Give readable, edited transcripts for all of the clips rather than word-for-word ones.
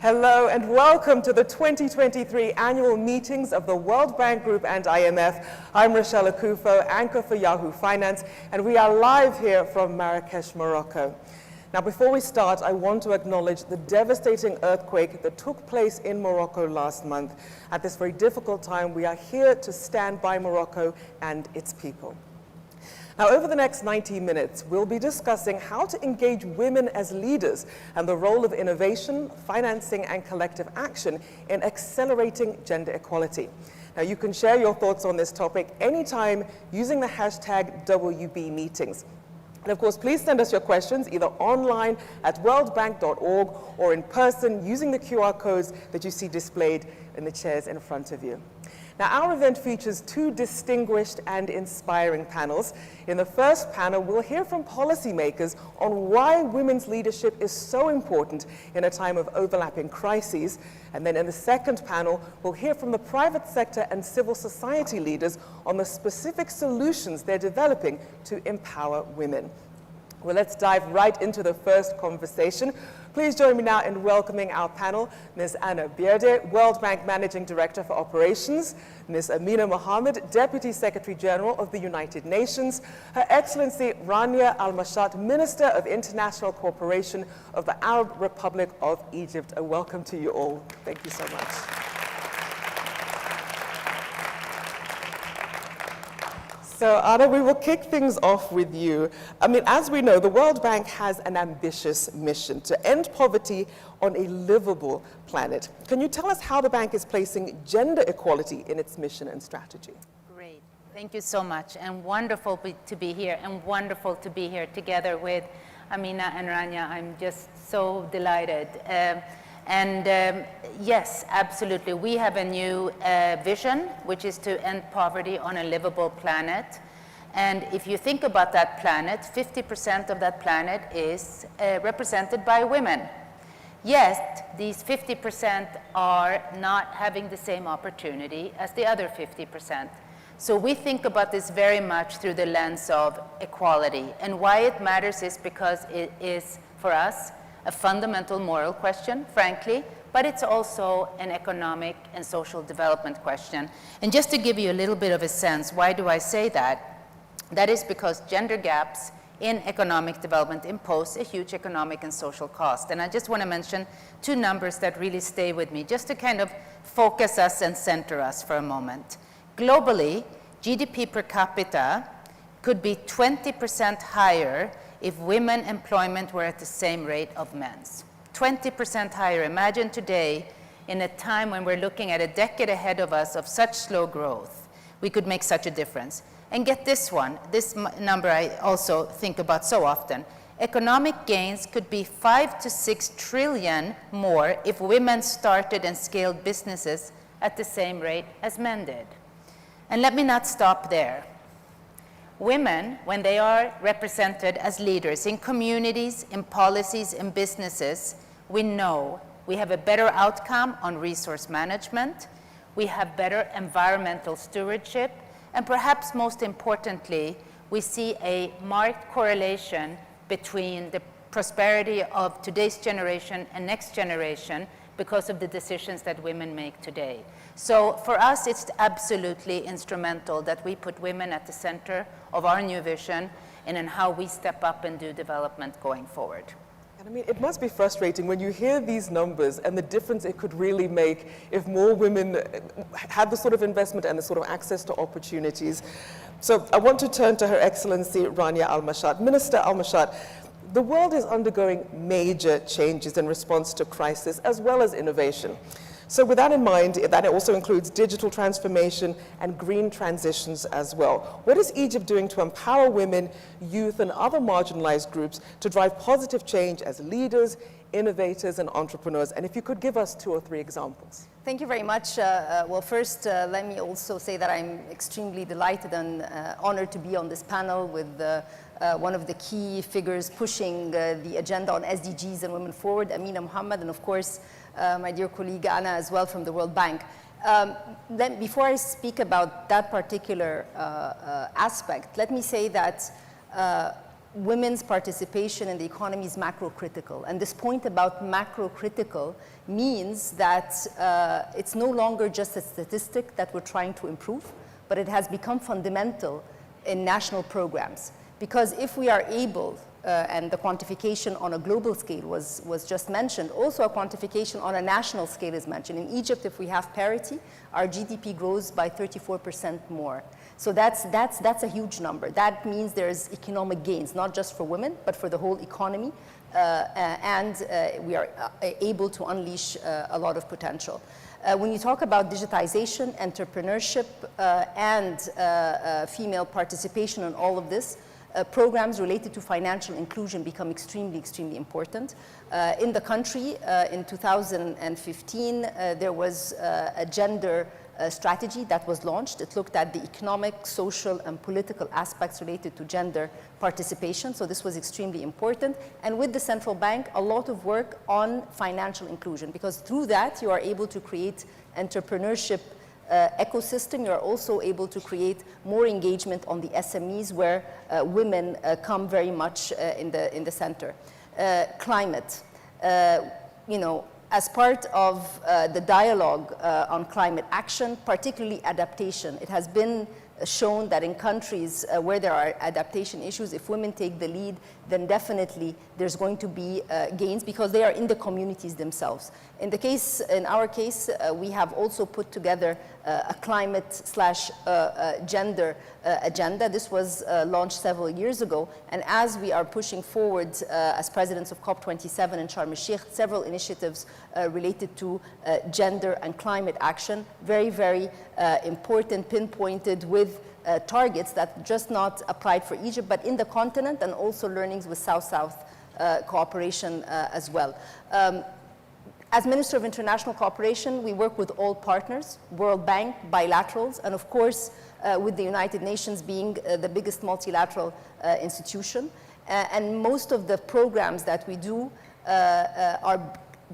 Hello and welcome to the 2023 annual meetings of the World Bank Group and IMF. I'm Rochelle Akufo, anchor for Yahoo Finance, and we are live here from Marrakesh, Morocco. Now, before we start, I want to acknowledge the devastating earthquake that took place in Morocco last month. At this very difficult time, we are here to stand by Morocco and its people. Now, over the next 90 minutes, we'll be discussing how to engage women as leaders and the role of innovation, financing, and collective action in accelerating gender equality. Now, you can share your thoughts on this topic anytime using the hashtag WBmeetings. And of course, please send us your questions either online at worldbank.org or in person using the QR codes that you see displayed in the chairs in front of you. Now, our event features two distinguished and inspiring panels. In the first panel, we'll hear from policymakers on why women's leadership is so important in a time of overlapping crises. And then in the second panel, we'll hear from the private sector and civil society leaders on the specific solutions they're developing to empower women. Well, let's dive right into the first conversation. Please join me now in welcoming our panel, Ms. IBRD, World Bank Managing Director for Operations, Ms. Amina Mohammed, Deputy Secretary General of the United Nations, Her Excellency Rania Al-Mashat, Minister of International Cooperation of the Arab Republic of Egypt. A welcome to you all. Thank you so much. So, Anna, we will kick things off with you. I mean, as we know, the World Bank has an ambitious mission to end poverty on a livable planet. Can you tell us how the bank is placing gender equality in its mission and strategy? Great. Thank you so much. And wonderful to be here, and wonderful to be here together with Amina and Rania. I'm just so delighted. Yes, absolutely. We have a new vision, which is to end poverty on a livable planet. And if you think about that planet, 50% of that planet is represented by women. Yet, these 50% are not having the same opportunity as the other 50%. So we think about this very much through the lens of equality. And why it matters is because it is, for us, a fundamental moral question, frankly, but it's also an economic and social development question. And just to give you a little bit of a sense, why do I say that? That is because gender gaps in economic development impose a huge economic and social cost. And I just want to mention two numbers that really stay with me, just to kind of focus us and center us for a moment. Globally, GDP per capita could be 20% higher if women employment were at the same rate of men's. 20% higher. Imagine today, in a time when we're looking at a decade ahead of us of such slow growth, we could make such a difference. And get this one, this number I also think about so often. Economic gains could be 5 to 6 trillion more if women started and scaled businesses at the same rate as men did. And let me not stop there. Women, when they are represented as leaders in communities, in policies, in businesses, we know we have a better outcome on resource management, we have better environmental stewardship, and perhaps most importantly, we see a marked correlation between the prosperity of today's generation and next generation because of the decisions that women make today. So for us, it's absolutely instrumental that we put women at the center of our new vision and in how we step up and do development going forward. And I mean, it must be frustrating when you hear these numbers and the difference it could really make if more women had the sort of investment and the sort of access to opportunities. So I want to turn to Her Excellency Rania Al-Mashat. Minister Al-Mashat, the world is undergoing major changes in response to crisis as well as innovation. So with that in mind, that also includes digital transformation and green transitions as well. What is Egypt doing to empower women, youth, and other marginalized groups to drive positive change as leaders, innovators, and entrepreneurs? And if you could give us 2 or 3 examples. Thank you very much. Well, first, let me also say that I'm extremely delighted and honored to be on this panel with one of the key figures pushing the agenda on SDGs and women forward, Amina Mohammed, and of course, my dear colleague Anna as well from the World Bank. Before I speak about that particular aspect, let me say that women's participation in the economy is macro-critical. And this point about macro-critical means that it's no longer just a statistic that we're trying to improve, but it has become fundamental in national programs. Because if we are able, and the quantification on a global scale was just mentioned, also a quantification on a national scale is mentioned. In Egypt, if we have parity, our GDP grows by 34% more. So that's a huge number. That means there's economic gains, not just for women, but for the whole economy. And we are able to unleash a lot of potential. When you talk about digitization, entrepreneurship, and female participation in all of this, programs related to financial inclusion become extremely, extremely important. In the country, in 2015, there was a gender strategy that was launched. It looked at the economic, social, and political aspects related to gender participation. So this was extremely important. And with the central bank, a lot of work on financial inclusion, because through that, you are able to create entrepreneurship ecosystem. You are also able to create more engagement on the SMEs where women come very much in the center. Climate, as part of the dialogue on climate action, particularly adaptation, it has been shown that in countries where there are adaptation issues, if women take the lead, then definitely there's going to be gains because they are in the communities themselves. In our case, we have also put together a climate/gender agenda. This was launched several years ago, and as we are pushing forward as presidents of COP27 in Sharm el-Sheikh, several initiatives related to gender and climate action, very, very important, pinpointed with targets that just not applied for Egypt, but in the continent, and also learnings with South-South cooperation as well. As Minister of International Cooperation, we work with all partners, World Bank, bilaterals, and of course, with the United Nations being the biggest multilateral institution. And most of the programs that we do are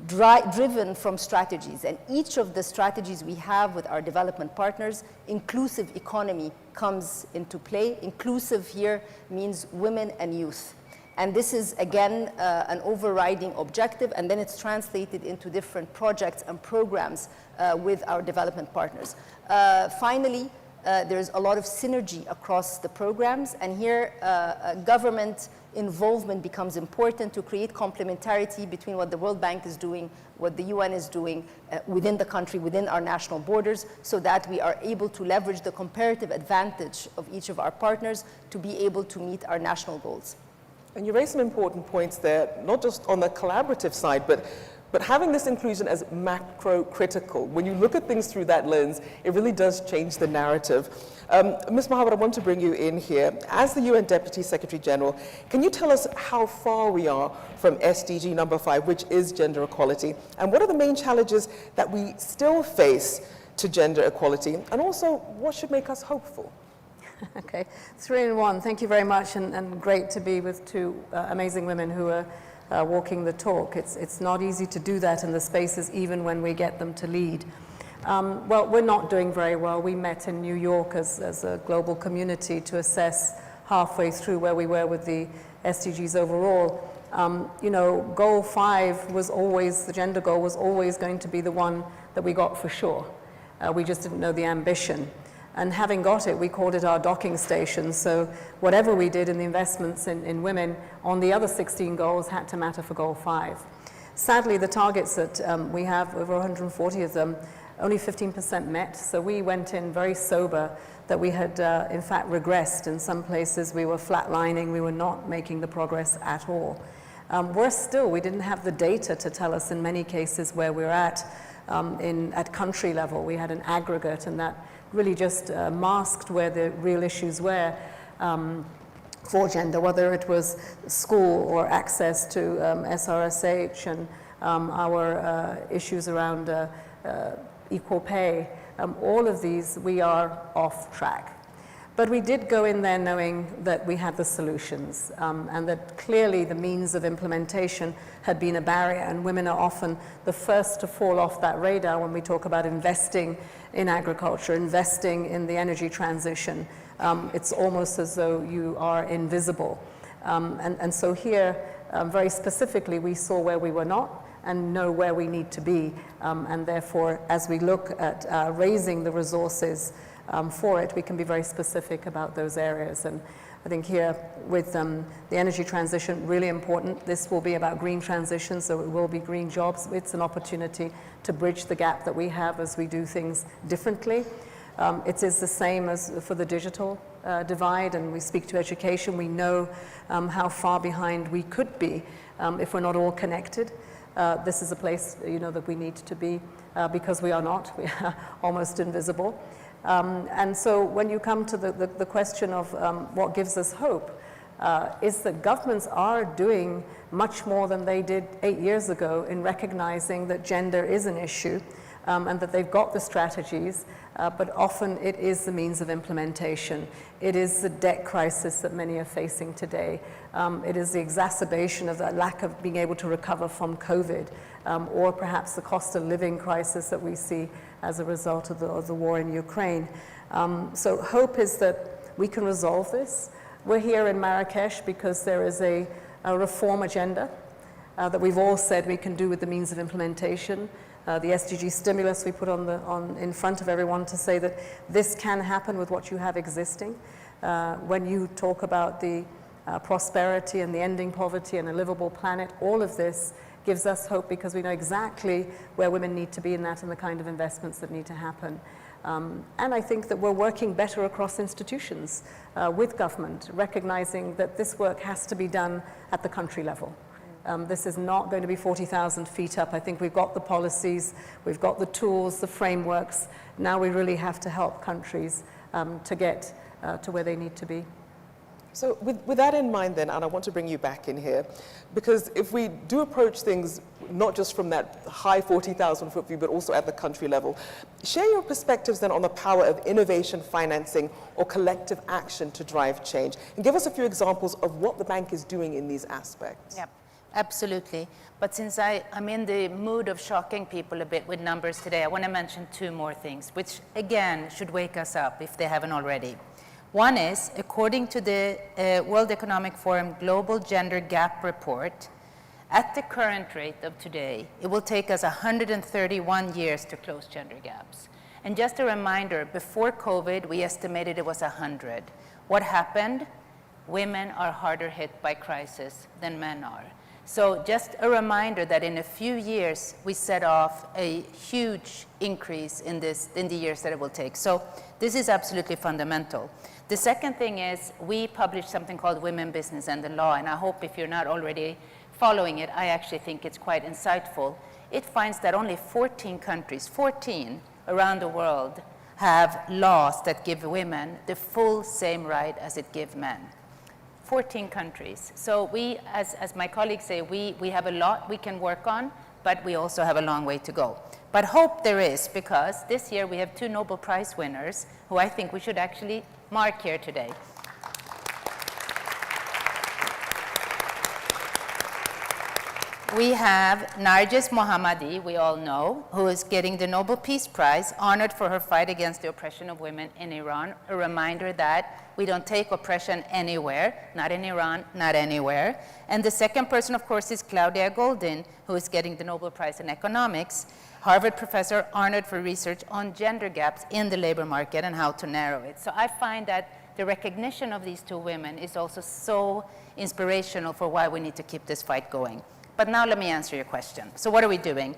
driven from strategies. And each of the strategies we have with our development partners, inclusive economy comes into play. Inclusive here means women and youth. And this is, again, an overriding objective, and then it's translated into different projects and programs with our development partners. Finally, there's a lot of synergy across the programs, and here government involvement becomes important to create complementarity between what the World Bank is doing, what the UN is doing within the country, within our national borders, so that we are able to leverage the comparative advantage of each of our partners to be able to meet our national goals. And you raised some important points there, not just on the collaborative side, but having this inclusion as macro-critical. When you look at things through that lens, it really does change the narrative. Ms. Mohammed, I want to bring you in here. As the UN Deputy Secretary General, can you tell us how far we are from SDG number 5, which is gender equality? And what are the main challenges that we still face to gender equality? And also, what should make us hopeful? Okay, 3 in 1. Thank you very much, and great to be with two amazing women who are walking the talk. It's not easy to do that in the spaces, even when we get them to lead. Well, we're not doing very well. We met in New York as a global community to assess halfway through where we were with the SDGs overall. Goal 5 was always, the gender goal was always going to be the one that we got for sure. We just didn't know the ambition. And having got it, we called it our docking station. So whatever we did in the investments in women on the other 16 goals had to matter for goal 5. Sadly, the targets that we have, over 140 of them, only 15% met. So we went in very sober that we had, in fact, regressed. In some places, we were flatlining. We were not making the progress at all. Worse still, we didn't have the data to tell us in many cases where we're at country level. We had an aggregate, and that really just masked where the real issues were for gender, whether it was school or access to SRSH and our issues around equal pay. All of these, we are off track. But we did go in there knowing that we had the solutions and that clearly the means of implementation had been a barrier, and women are often the first to fall off that radar when we talk about investing in agriculture, investing in the energy transition. It's almost as though you are invisible. And so here, very specifically, we saw where we were not and know where we need to be. And therefore, as we look at raising the resources for it, we can be very specific about those areas. And I think here with the energy transition, really important. This will be about green transition, so it will be green jobs. It's an opportunity to bridge the gap that we have as we do things differently. It is the same as for the digital divide, and we speak to education. We know how far behind we could be if we're not all connected. This is a place, that we need to be because we are not. We are almost invisible. And so when you come to the question of what gives us hope, is that governments are doing much more than they did 8 years ago in recognizing that gender is an issue and that they've got the strategies, but often it is the means of implementation. It is the debt crisis that many are facing today. It is the exacerbation of that lack of being able to recover from COVID, or perhaps the cost of living crisis that we see as a result of the war in Ukraine. So hope is that we can resolve this. We're here in Marrakesh because there is a reform agenda that we've all said we can do with the means of implementation. The SDG stimulus we put in front of everyone to say that this can happen with what you have existing. When you talk about the prosperity and the ending poverty and a livable planet, all of this gives us hope because we know exactly where women need to be in that and the kind of investments that need to happen. And I think that we're working better across institutions with government, recognizing that this work has to be done at the country level. This is not going to be 40,000 feet up. I think we've got the policies, we've got the tools, the frameworks. Now we really have to help countries to get to where they need to be. So with that in mind then, and I want to bring you back in here, because if we do approach things not just from that high 40,000 foot view, but also at the country level, share your perspectives then on the power of innovation financing or collective action to drive change. And give us a few examples of what the bank is doing in these aspects. Yep, absolutely. But since I'm in the mood of shocking people a bit with numbers today, I want to mention two more things, which again should wake us up if they haven't already. One is, according to the World Economic Forum Global Gender Gap Report, at the current rate of today, it will take us 131 years to close gender gaps. And just a reminder, before COVID, we estimated it was 100. What happened? Women are harder hit by crisis than men are. So just a reminder that in a few years, we set off a huge increase in the years that it will take. So this is absolutely fundamental. The second thing is we published something called Women, Business and the Law, and I hope if you're not already following it, I actually think it's quite insightful. It finds that only 14 countries, 14 around the world, have laws that give women the full same right as it gives men. 14 countries. So we, as my colleagues say, we have a lot we can work on, but we also have a long way to go. But hope there is, because this year we have 2 Nobel Prize winners who I think we should actually mark here today. We have Narges Mohammadi, we all know, who is getting the Nobel Peace Prize, honored for her fight against the oppression of women in Iran. A reminder that we don't take oppression anywhere, not in Iran, not anywhere. And the second person, of course, is Claudia Goldin, who is getting the Nobel Prize in Economics, Harvard professor honored for research on gender gaps in the labor market and how to narrow it. So I find that the recognition of these 2 women is also so inspirational for why we need to keep this fight going. But now let me answer your question. So what are we doing?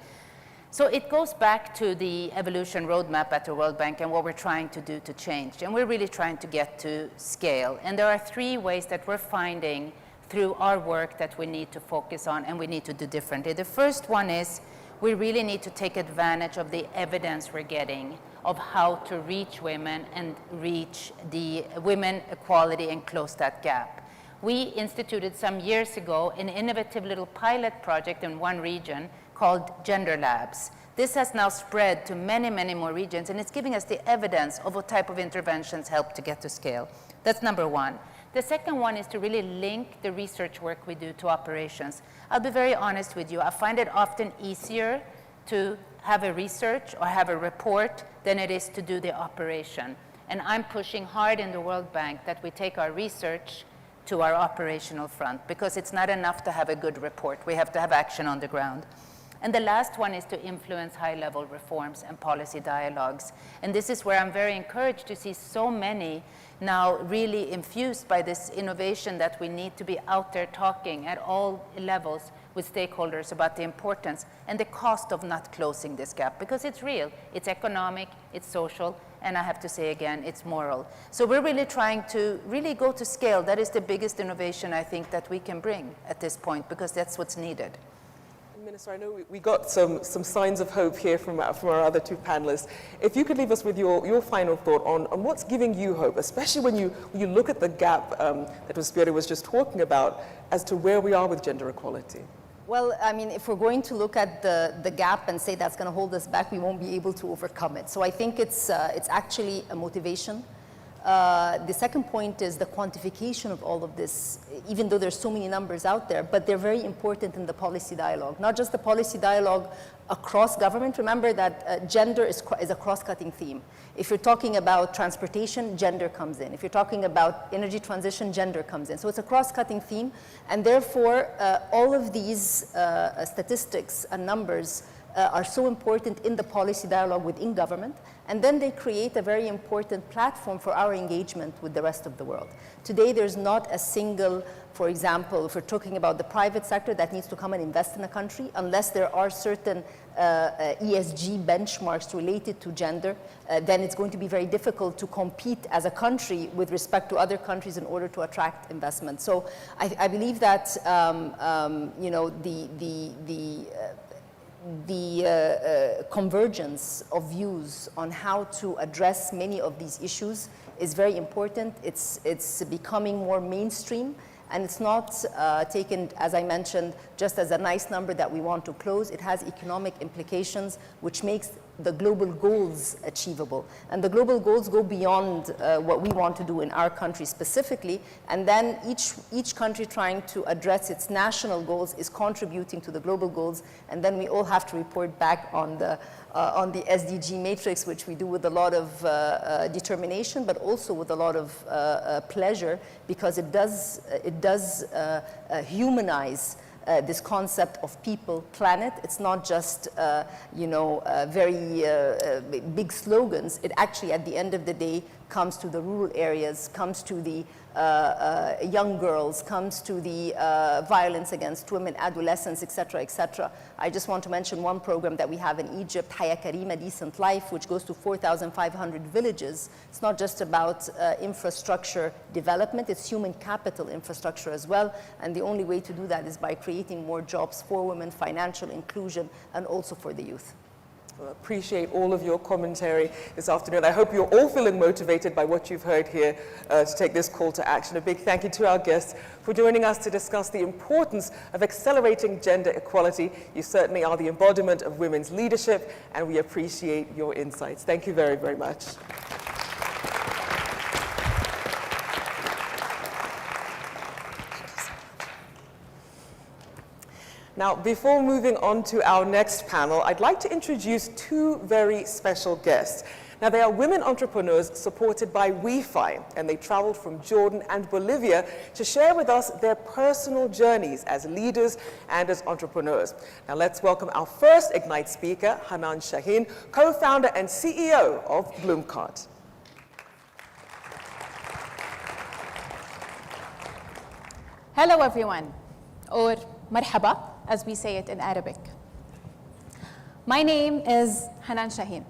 So it goes back to the evolution roadmap at the World Bank and what we're trying to do to change. And we're really trying to get to scale. And there are 3 ways that we're finding through our work that we need to focus on and we need to do differently. The first one is we really need to take advantage of the evidence we're getting of how to reach women and reach the women equality and close that gap. We instituted some years ago an innovative little pilot project in one region called Gender Labs. This has now spread to many, many more regions, and it's giving us the evidence of what type of interventions help to get to scale. That's number one. The second one is to really link the research work we do to operations. I'll be very honest with you. I find it often easier to have a research or have a report than it is to do the operation. And I'm pushing hard in the World Bank that we take our research to our operational front, because it's not enough to have a good report. We have to have action on the ground. And the last one is to influence high-level reforms and policy dialogues. And this is where I'm very encouraged to see so many now really infused by this innovation that we need to be out there talking at all levels with stakeholders about the importance and the cost of not closing this gap, because it's real, it's economic, it's social, and I have to say again, it's moral. So we're really trying to really go to scale. That is the biggest innovation I think that we can bring at this point, because that's what's needed. Minister, I know we got some signs of hope here from our other two panelists. If you could leave us with your final thought on what's giving you hope, especially when you look at the gap that Prospero was just talking about, as to where we are with gender equality. Well, I mean, if we're going to look at the gap and say that's going to hold us back, we won't be able to overcome it. So I think it's actually a motivation. The second point is the quantification of all of this, even though there's so many numbers out there, but they're very important in the policy dialogue, not just the policy dialogue across government. Remember that gender is a cross-cutting theme. If you're talking about transportation, gender comes in. If you're talking about energy transition, gender comes in. So it's a cross-cutting theme, and therefore all of these statistics and numbers are so important in the policy dialogue within government, and then they create a very important platform for our engagement with the rest of the world. Today, there's not a single, for example, if we're talking about the private sector that needs to come and invest in a country, unless there are certain ESG benchmarks related to gender, then it's going to be very difficult to compete as a country with respect to other countries in order to attract investment. So I believe that you know, the convergence of views on how to address many of these issues is very important. It's becoming more mainstream, and it's not taken, as I mentioned, just as a nice number that we want to close. It has economic implications, which makes the global goals achievable. And the global goals go beyond what we want to do in our country specifically, and then each country trying to address its national goals is contributing to the global goals, and then we all have to report back on the SDG matrix, which we do with a lot of determination, but also with a lot of pleasure, because it does humanize this concept of people, planet. It's not just, you know, very big slogans. It actually, at the end of the day, comes to the rural areas, comes to the young girls, comes to the violence against women, adolescents, et cetera, et cetera. I just want to mention one program that we have in Egypt, Haya Karima, Decent Life, which goes to 4,500 villages. It's not just about infrastructure development, it's human capital infrastructure as well. And the only way to do that is by creating more jobs for women, financial inclusion, and also for the youth. Appreciate all of your commentary this afternoon. I hope you're all feeling motivated by what you've heard here to take this call to action. A big thank you to our guests for joining us to discuss the importance of accelerating gender equality. You certainly are the embodiment of women's leadership, and we appreciate your insights. Thank you very, very much. Now, before moving on to our next panel, I'd like to introduce two very special guests. Now, they are women entrepreneurs supported by WeFi, and they traveled from Jordan and Bolivia to share with us their personal journeys as leaders and as entrepreneurs. Now, let's welcome our first Ignite speaker, Hanan Shaheen, co-founder and CEO of Bloomcart. Hello, everyone, or marhaba, as we say it in Arabic. My name is Hanan Shaheen.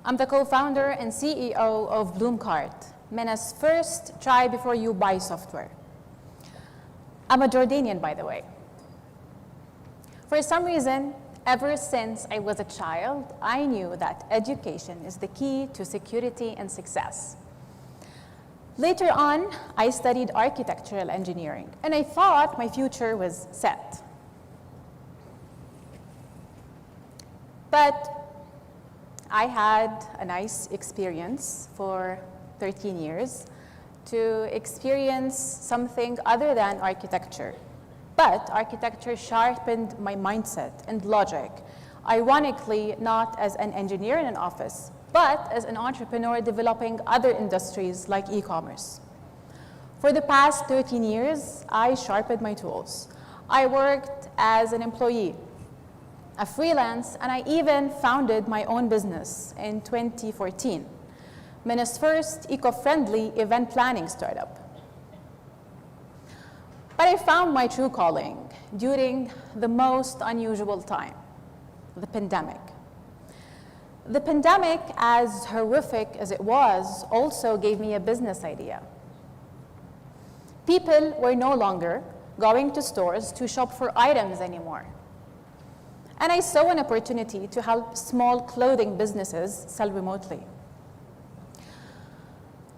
I'm the co-founder and CEO of Bloomcart, MENA's first try before you buy software. I'm a Jordanian, by the way. For some reason, ever since I was a child, I knew that education is the key to security and success. Later on, I studied architectural engineering, and I thought my future was set. But I had a nice experience for 13 years to experience something other than architecture. But architecture sharpened my mindset and logic, ironically not as an engineer in an office, but as an entrepreneur developing other industries like e-commerce. For the past 13 years, I sharpened my tools. I worked as an employee, a freelance, and I even founded my own business in 2014, MENA's first eco-friendly event planning startup. But I found my true calling during the most unusual time, the pandemic. The pandemic, as horrific as it was, also gave me a business idea. People were no longer going to stores to shop for items anymore. And I saw an opportunity to help small clothing businesses sell remotely.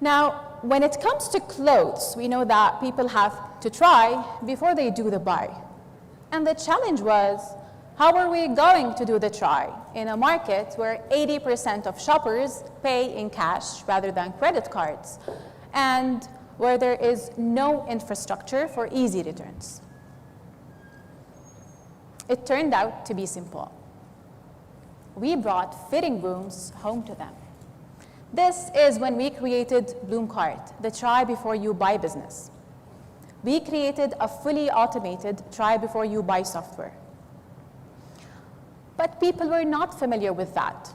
Now, when it comes to clothes, we know that people have to try before they do the buy. And the challenge was, how are we going to do the try in a market where 80% of shoppers pay in cash rather than credit cards, and where there is no infrastructure for easy returns? It turned out to be simple. We brought fitting rooms home to them. This is when we created Bloomcart, the try before you buy business. We created a fully automated try before you buy software. But people were not familiar with that.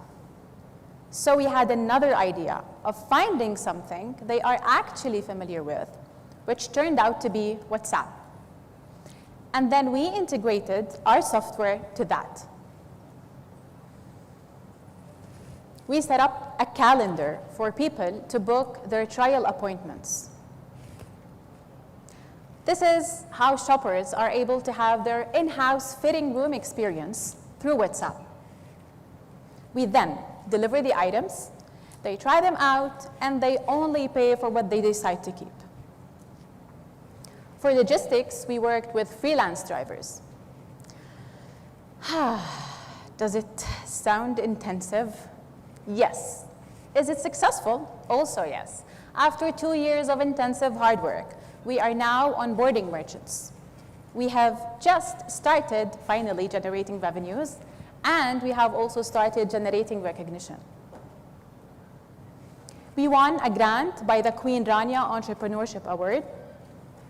So we had another idea of finding something they are actually familiar with, which turned out to be WhatsApp. And then we integrated our software to that. We set up a calendar for people to book their trial appointments. This is how shoppers are able to have their in-house fitting room experience through WhatsApp. We then deliver the items, they try them out, and they only pay for what they decide to keep. For logistics, we worked with freelance drivers. Does it sound intensive? Yes. Is it successful? Also yes. After 2 years of intensive hard work, we are now onboarding merchants. We have just started finally generating revenues, and we have also started generating recognition. We won a grant by the Queen Rania Entrepreneurship Award.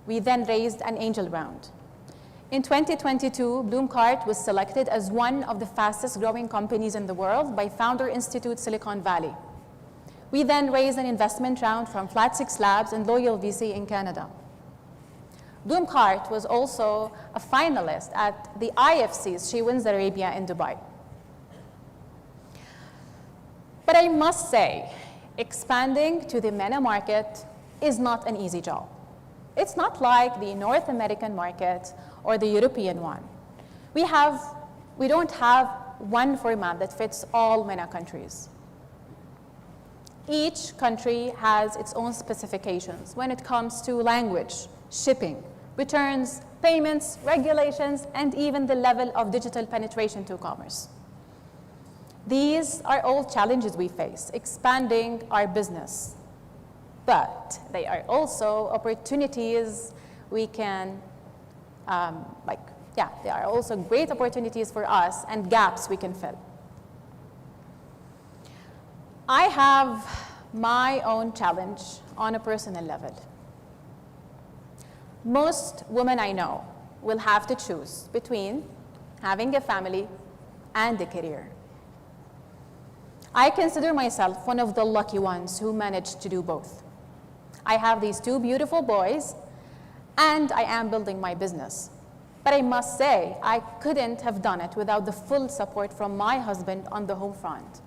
We then raised an angel round. In 2022, Bloomcart was selected as one of the fastest growing companies in the world by Founder Institute Silicon Valley. We then raised an investment round from Flat 6 Labs and Loyal VC in Canada. Bloomcart was also a finalist at the IFC's She Wins Arabia in Dubai. But I must say, expanding to the MENA market is not an easy job. It's not like the North American market or the European one. We don't have one format that fits all MENA countries. Each country has its own specifications when it comes to language, shipping, returns, payments, regulations, and even the level of digital penetration to commerce. These are all challenges we face, expanding our business. But they are also opportunities we can, they are also great opportunities for us and gaps we can fill. I have my own challenge on a personal level. Most women I know will have to choose between having a family and a career. I consider myself one of the lucky ones who managed to do both. I have these 2 beautiful boys, and I am building my business. But I must say, I couldn't have done it without the full support from my husband on the home front.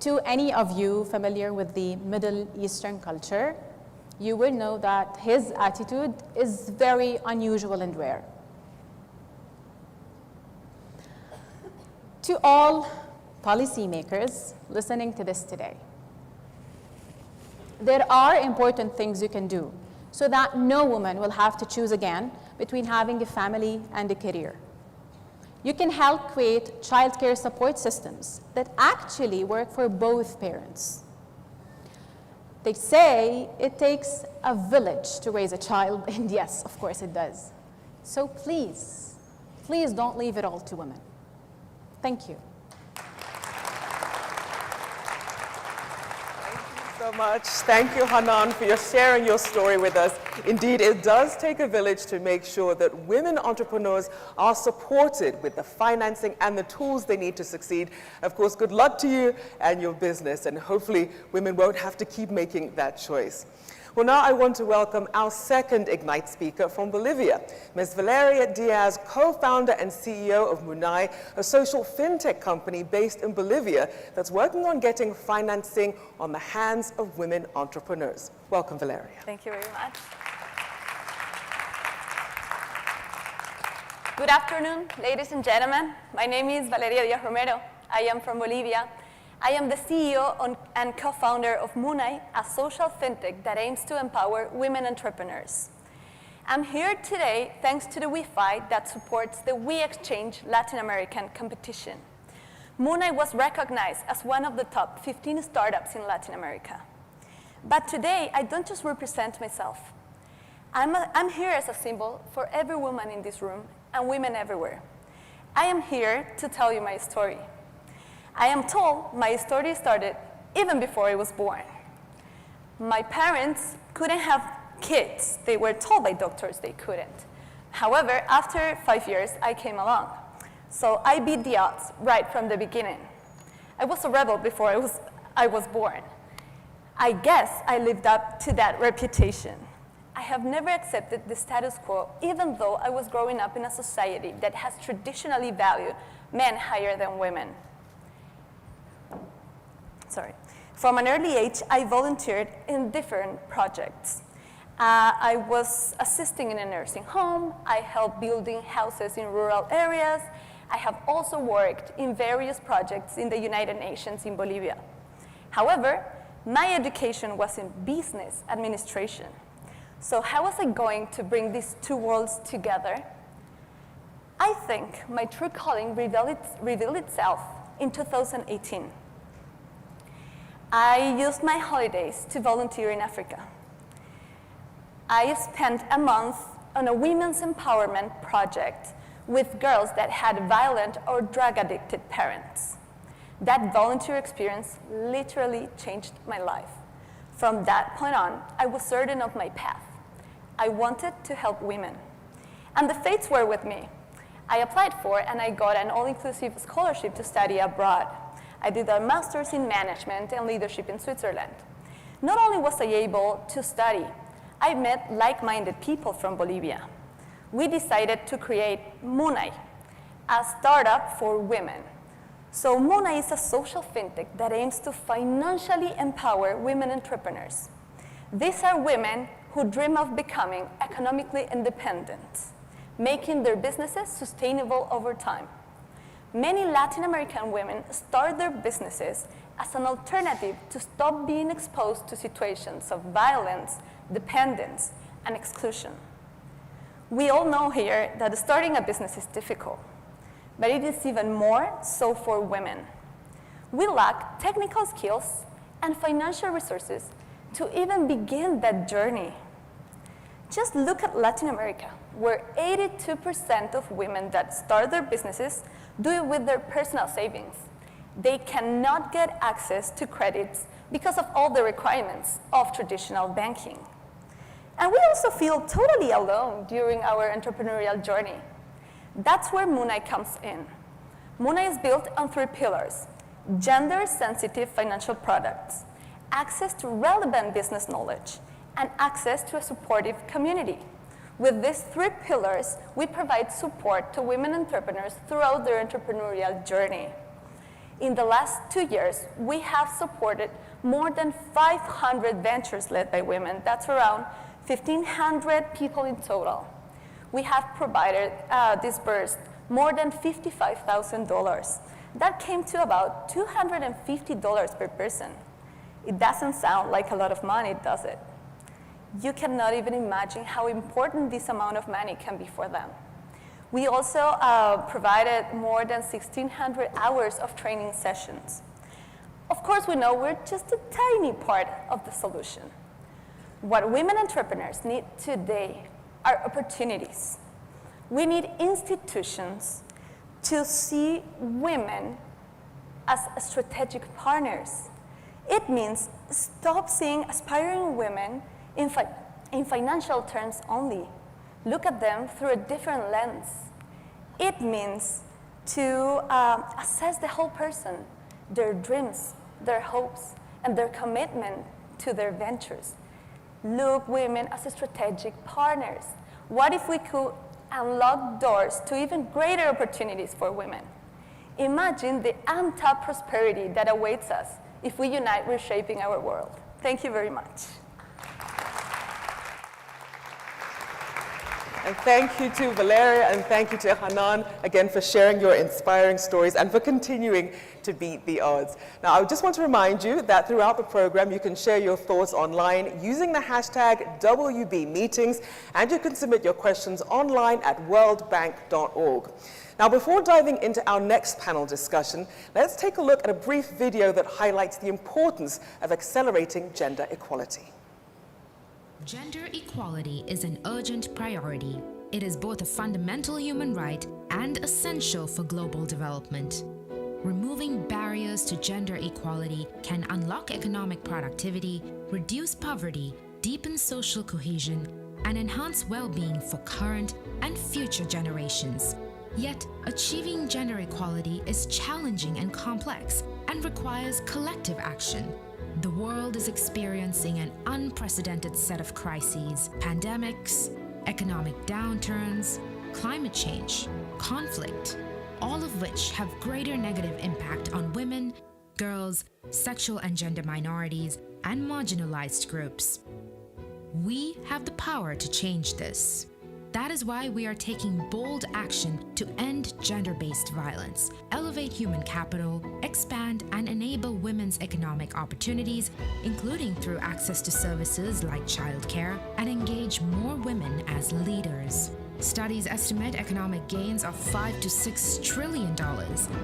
To any of you familiar with the Middle Eastern culture, you will know that his attitude is very unusual and rare. To all policymakers listening to this today, there are important things you can do so that no woman will have to choose again between having a family and a career. You can help create childcare support systems that actually work for both parents. They say it takes a village to raise a child, and yes, of course it does. So please, please don't leave it all to women. Thank you. Thank you so so much. Thank you, Hanan, for your sharing your story with us. Indeed, it does take a village to make sure that women entrepreneurs are supported with the financing and the tools they need to succeed. Of course, good luck to you and your business, and hopefully women won't have to keep making that choice. Well, now I want to welcome our second Ignite speaker from Bolivia, Ms. Valeria Diaz, co-founder and CEO of Munay, a social fintech company based in Bolivia that's working on getting financing on the hands of women entrepreneurs. Welcome, Valeria. Thank you very much. Good afternoon, ladies and gentlemen. My name is Valeria Diaz Romero. I am from Bolivia. I am the CEO and co-founder of Munay, a social fintech that aims to empower women entrepreneurs. I'm here today thanks to the WeFi that supports the WeExchange Latin American competition. Munay was recognized as one of the top 15 startups in Latin America. But today, I don't just represent myself. I'm here as a symbol for every woman in this room and women everywhere. I am here to tell you my story. I am told my story started even before I was born. My parents couldn't have kids. They were told by doctors they couldn't. However, after 5 years, I came along. So I beat the odds right from the beginning. I was a rebel before I was born. I guess I lived up to that reputation. I have never accepted the status quo, even though I was growing up in a society that has traditionally valued men higher than women. From an early age, I volunteered in different projects. I was assisting in a nursing home. I helped building houses in rural areas. I have also worked in various projects in the United Nations in Bolivia. However, my education was in business administration. So how was I going to bring these two worlds together? I think my true calling revealed itself in 2018. I used my holidays to volunteer in Africa. I spent a month on a women's empowerment project with girls that had violent or drug-addicted parents. That volunteer experience literally changed my life. From that point on, I was certain of my path. I wanted to help women. And the fates were with me. I applied for and I got an all-inclusive scholarship to study abroad. I did a master's in management and leadership in Switzerland. Not only was I able to study, I met like-minded people from Bolivia. We decided to create Munay, a startup for women. So Munay is a social fintech that aims to financially empower women entrepreneurs. These are women who dream of becoming economically independent, making their businesses sustainable over time. Many Latin American women start their businesses as an alternative to stop being exposed to situations of violence, dependence, and exclusion. We all know here that starting a business is difficult, but it is even more so for women. We lack technical skills and financial resources to even begin that journey. Just look at Latin America, where 82% of women that start their businesses do it with their personal savings. They cannot get access to credits because of all the requirements of traditional banking. And we also feel totally alone during our entrepreneurial journey. That's where Munay comes in. Munay is built on 3 pillars: gender-sensitive financial products, access to relevant business knowledge, and access to a supportive community. With these 3 pillars, we provide support to women entrepreneurs throughout their entrepreneurial journey. In the last 2 years, we have supported more than 500 ventures led by women. That's around 1,500 people in total. We have disbursed more than $55,000. That came to about $250 per person. It doesn't sound like a lot of money, does it? You cannot even imagine how important this amount of money can be for them. We also provided more than 1,600 hours of training sessions. Of course, we know we're just a tiny part of the solution. What women entrepreneurs need today are opportunities. We need institutions to see women as strategic partners. It means stop seeing aspiring women in financial terms only. Look at them through a different lens. It means to assess the whole person, their dreams, their hopes, and their commitment to their ventures. Look women as strategic partners. What if we could unlock doors to even greater opportunities for women? Imagine the untapped prosperity that awaits us if we unite reshaping our world. Thank you very much. And thank you to Valeria and thank you to Hanan again for sharing your inspiring stories and for continuing to beat the odds. Now, I just want to remind you that throughout the program, you can share your thoughts online using the hashtag WBmeetings, and you can submit your questions online at worldbank.org. Now, before diving into our next panel discussion, let's take a look at a brief video that highlights the importance of accelerating gender equality. Gender equality is an urgent priority. It is both a fundamental human right and essential for global development. Removing barriers to gender equality can unlock economic productivity, reduce poverty, deepen social cohesion, and enhance well-being for current and future generations. Yet, achieving gender equality is challenging and complex and requires collective action. The world is experiencing an unprecedented set of crises: pandemics, economic downturns, climate change, conflict, all of which have greater negative impact on women, girls, sexual and gender minorities, and marginalized groups. We have the power to change this. That is why we are taking bold action to end gender-based violence, elevate human capital, expand and enable women's economic opportunities, including through access to services like childcare, and engage more women as leaders. Studies estimate economic gains of $5 to $6 trillion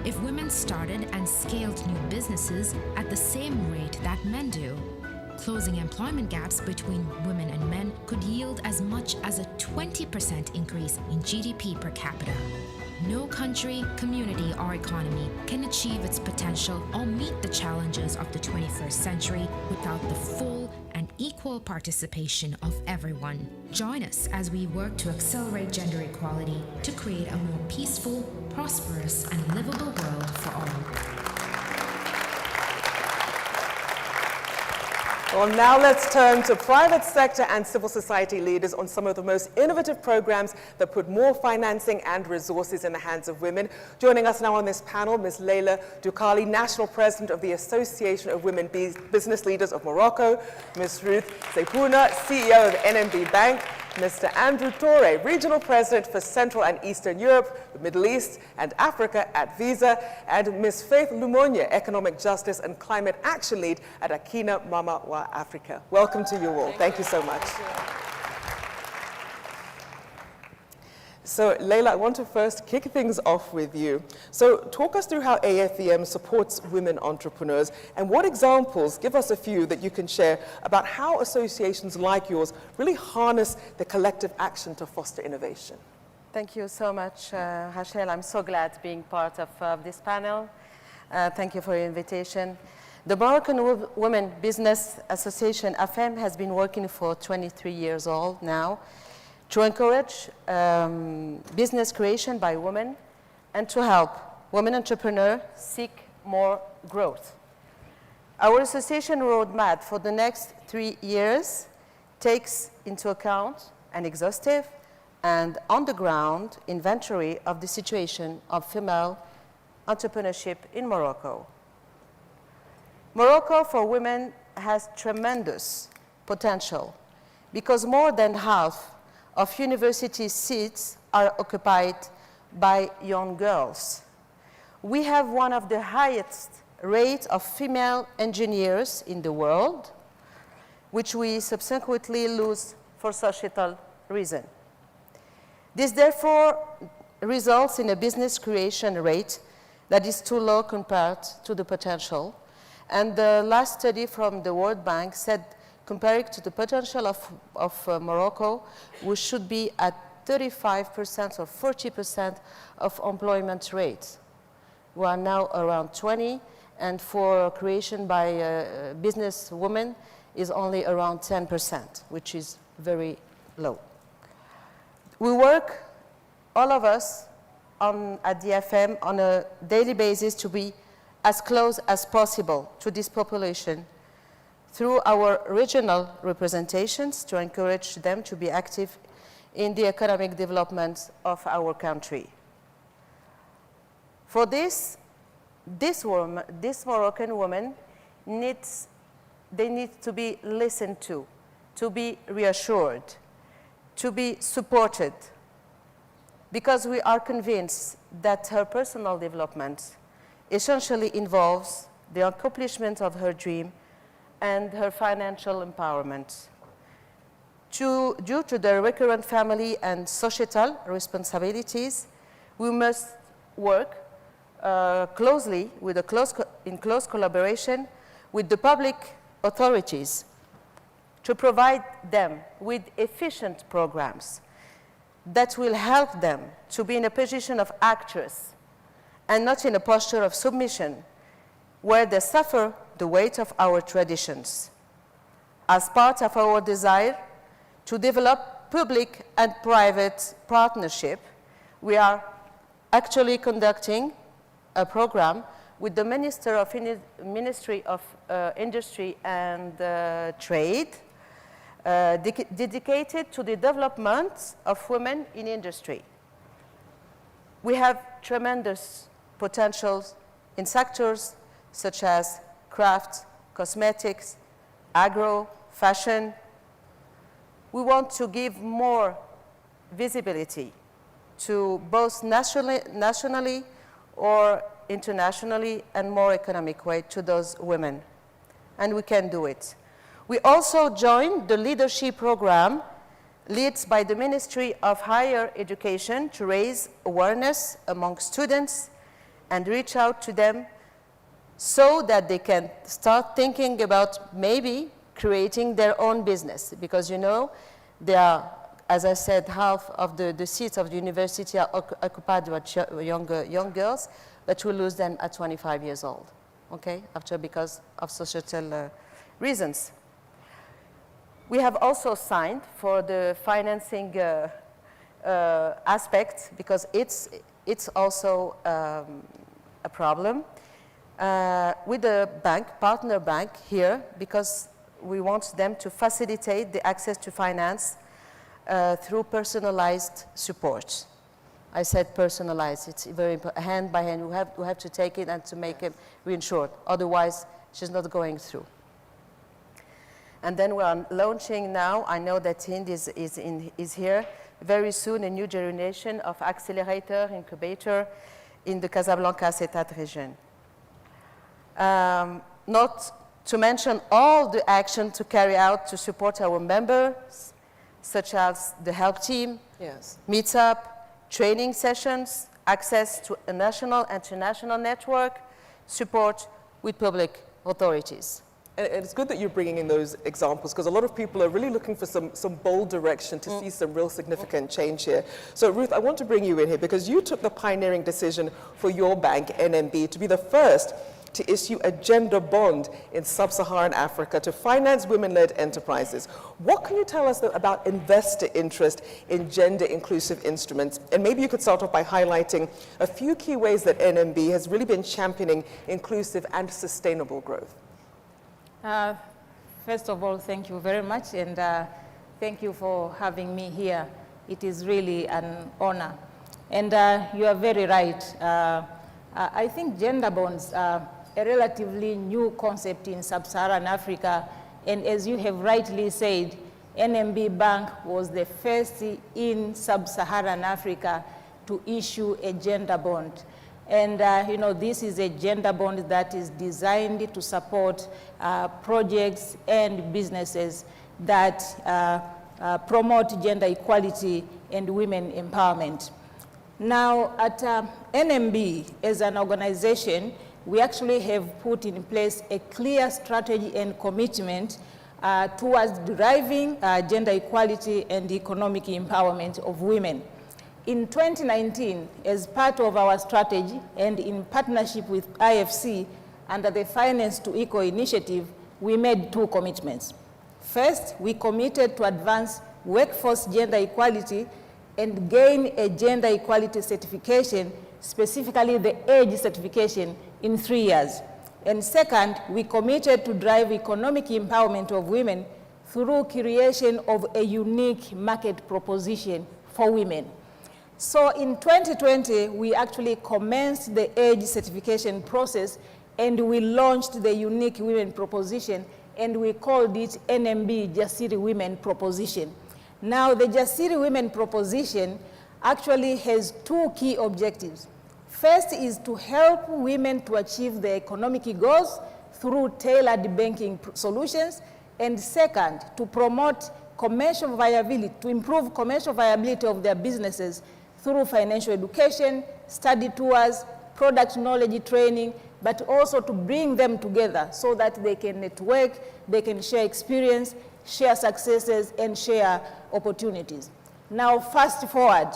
if women started and scaled new businesses at the same rate that men do. Closing employment gaps between women and men could yield as much as a 20% increase in GDP per capita. No country, community, or economy can achieve its potential or meet the challenges of the 21st century without the full and equal participation of everyone. Join us as we work to accelerate gender equality to create a more peaceful, prosperous, and livable world for all. Well, now let's turn to private sector and civil society leaders on some of the most innovative programs that put more financing and resources in the hands of women. Joining us now on this panel, Ms. Leila Doukali, National President of the Association of Women Business Leaders of Morocco, Ms. Ruth Sepouna, CEO of NMB Bank, Mr. Andrew Torre, Regional President for Central and Eastern Europe, the Middle East, and Africa at Visa, and Ms. Faith Lumonye, Economic Justice and Climate Action Lead at Akina Mama wa Africa. Welcome to you all. Thank you so much. So, Leila, I want to first kick things off with you. So, talk us through how AFEM supports women entrepreneurs, and what examples, give us a few that you can share about how associations like yours really harness the collective action to foster innovation. Thank you so much, Rachel. I'm so glad being part of this panel. Thank you for your invitation. The Moroccan Women Business Association, AFEM, has been working for 23 years old now, to encourage business creation by women and to help women entrepreneurs seek more growth. Our association roadmap for the next 3 years takes into account an exhaustive and on-the-ground inventory of the situation of female entrepreneurship in Morocco. Morocco for women has tremendous potential because more than half of university seats are occupied by young girls. We have one of the highest rates of female engineers in the world, which we subsequently lose for societal reasons. This therefore results in a business creation rate that is too low compared to the potential. And the last study from the World Bank said, compared to the potential of Morocco, we should be at 35% or 40% of employment rate. We are now around 20, and for creation by business women is only around 10%, which is very low. We work, all of us, at the FM on a daily basis to be as close as possible to this population through our regional representations to encourage them to be active in the economic development of our country. For this Moroccan woman need to be listened to be reassured, to be supported, because we are convinced that her personal development essentially involves the accomplishment of her dream and her financial empowerment. Due to the recurrent family and societal responsibilities, we must work closely in close collaboration with the public authorities to provide them with efficient programs that will help them to be in a position of actress and not in a posture of submission where they suffer the weight of our traditions. As part of our desire to develop public and private partnership, we are actually conducting a program with the Ministry of Industry and Trade dedicated to the development of women in industry. We have tremendous potentials in sectors such as craft, cosmetics, agro, fashion. We want to give more visibility to both nationally or internationally and more economic way to those women. And we can do it. We also joined the leadership program led by the Ministry of Higher Education to raise awareness among students and reach out to them so that they can start thinking about maybe creating their own business. Because, you know, they are, as I said, half of the seats of the university are occupied by young girls, but we lose them at 25 years old, okay, because of societal reasons. We have also signed for the financing aspect, because it's also a problem, with the bank, partner bank here, because we want them to facilitate the access to finance through personalized support. I said personalized, it's very important, hand by hand. We have to take it and to make it reinsured, otherwise she's not going through. And then we are launching now, I know that Hind is here, very soon a new generation of accelerator, incubator in the Casablanca Acetate region. Not to mention all the action to carry out to support our members, such as the help team, Yes. meetup, training sessions, access to a national and international network, support with public authorities. And it's good that you're bringing in those examples, because a lot of people are really looking for some bold direction to see some real significant change here. So Ruth, I want to bring you in here because you took the pioneering decision for your bank, NMB, to be the first to issue a gender bond in sub-Saharan Africa to finance women-led enterprises. What can you tell us about investor interest in gender-inclusive instruments? And maybe you could start off by highlighting a few key ways that NMB has really been championing inclusive and sustainable growth. First of all, thank you very much, and thank you for having me here. It is really an honor. And you are very right. I think gender bonds are a relatively new concept in sub-Saharan Africa, and as you have rightly said, NMB Bank was the first in sub-Saharan Africa to issue a gender bond. And you know, this is a gender bond that is designed to support projects and businesses that promote gender equality and women empowerment. Now, at NMB, as an organization, we actually have put in place a clear strategy and commitment towards driving gender equality and economic empowerment of women. In 2019, as part of our strategy and in partnership with IFC, under the Finance to Equal initiative, we made 2 commitments. First, we committed to advance workforce gender equality and gain a gender equality certification, specifically the age certification, in 3 years. And second, we committed to drive economic empowerment of women through creation of a unique market proposition for women. So in 2020, we actually commenced the age certification process, and we launched the unique women proposition, and we called it NMB Jasiri Women Proposition. Now, the Jasiri Women Proposition actually has 2 key objectives. First is to help women to achieve their economic goals through tailored banking solutions, and second, to promote commercial viability, to improve commercial viability of their businesses through financial education, study tours, product knowledge training, but also to bring them together so that they can network, they can share experience, share successes, and share opportunities. Now, fast forward,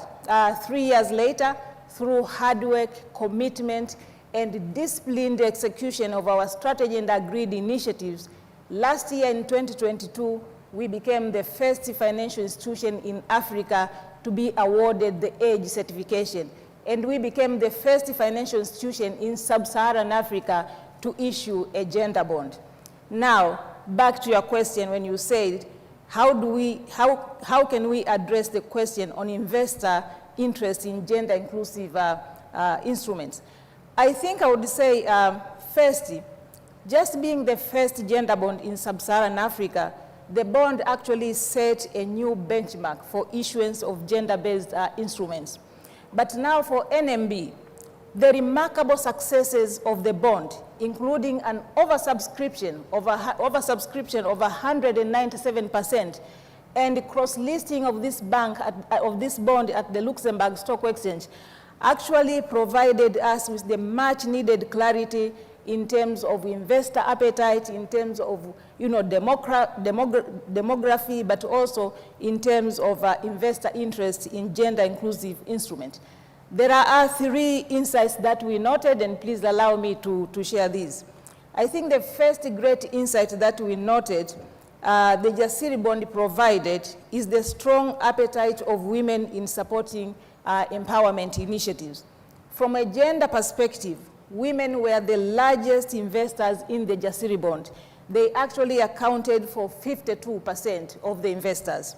3 years later, through hard work, commitment, and disciplined execution of our strategy and agreed initiatives, last year in 2022, we became the first financial institution in Africa to be awarded the age certification. And we became the first financial institution in sub-Saharan Africa to issue a gender bond. Now, back to your question when you said, how can we address the question on investor interest in gender inclusive instruments? I think I would say, first, just being the first gender bond in sub-Saharan Africa, the bond actually set a new benchmark for issuance of gender-based instruments. But now for NMB, the remarkable successes of the bond, including an oversubscription of 197%, and cross-listing of this bond at the Luxembourg Stock Exchange, actually provided us with the much-needed clarity in terms of investor appetite, in terms of demography, but also in terms of investor interest in gender-inclusive instruments. There are 3 insights that we noted, and please allow me to share these. I think the first great insight that we noted, the Jasiri bond provided, is the strong appetite of women in supporting empowerment initiatives. From a gender perspective, women were the largest investors in the Jasiri bond. They actually accounted for 52% of the investors.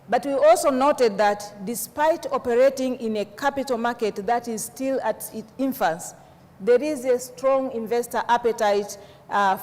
But we also noted that despite operating in a capital market that is still at its infancy, there is a strong investor appetite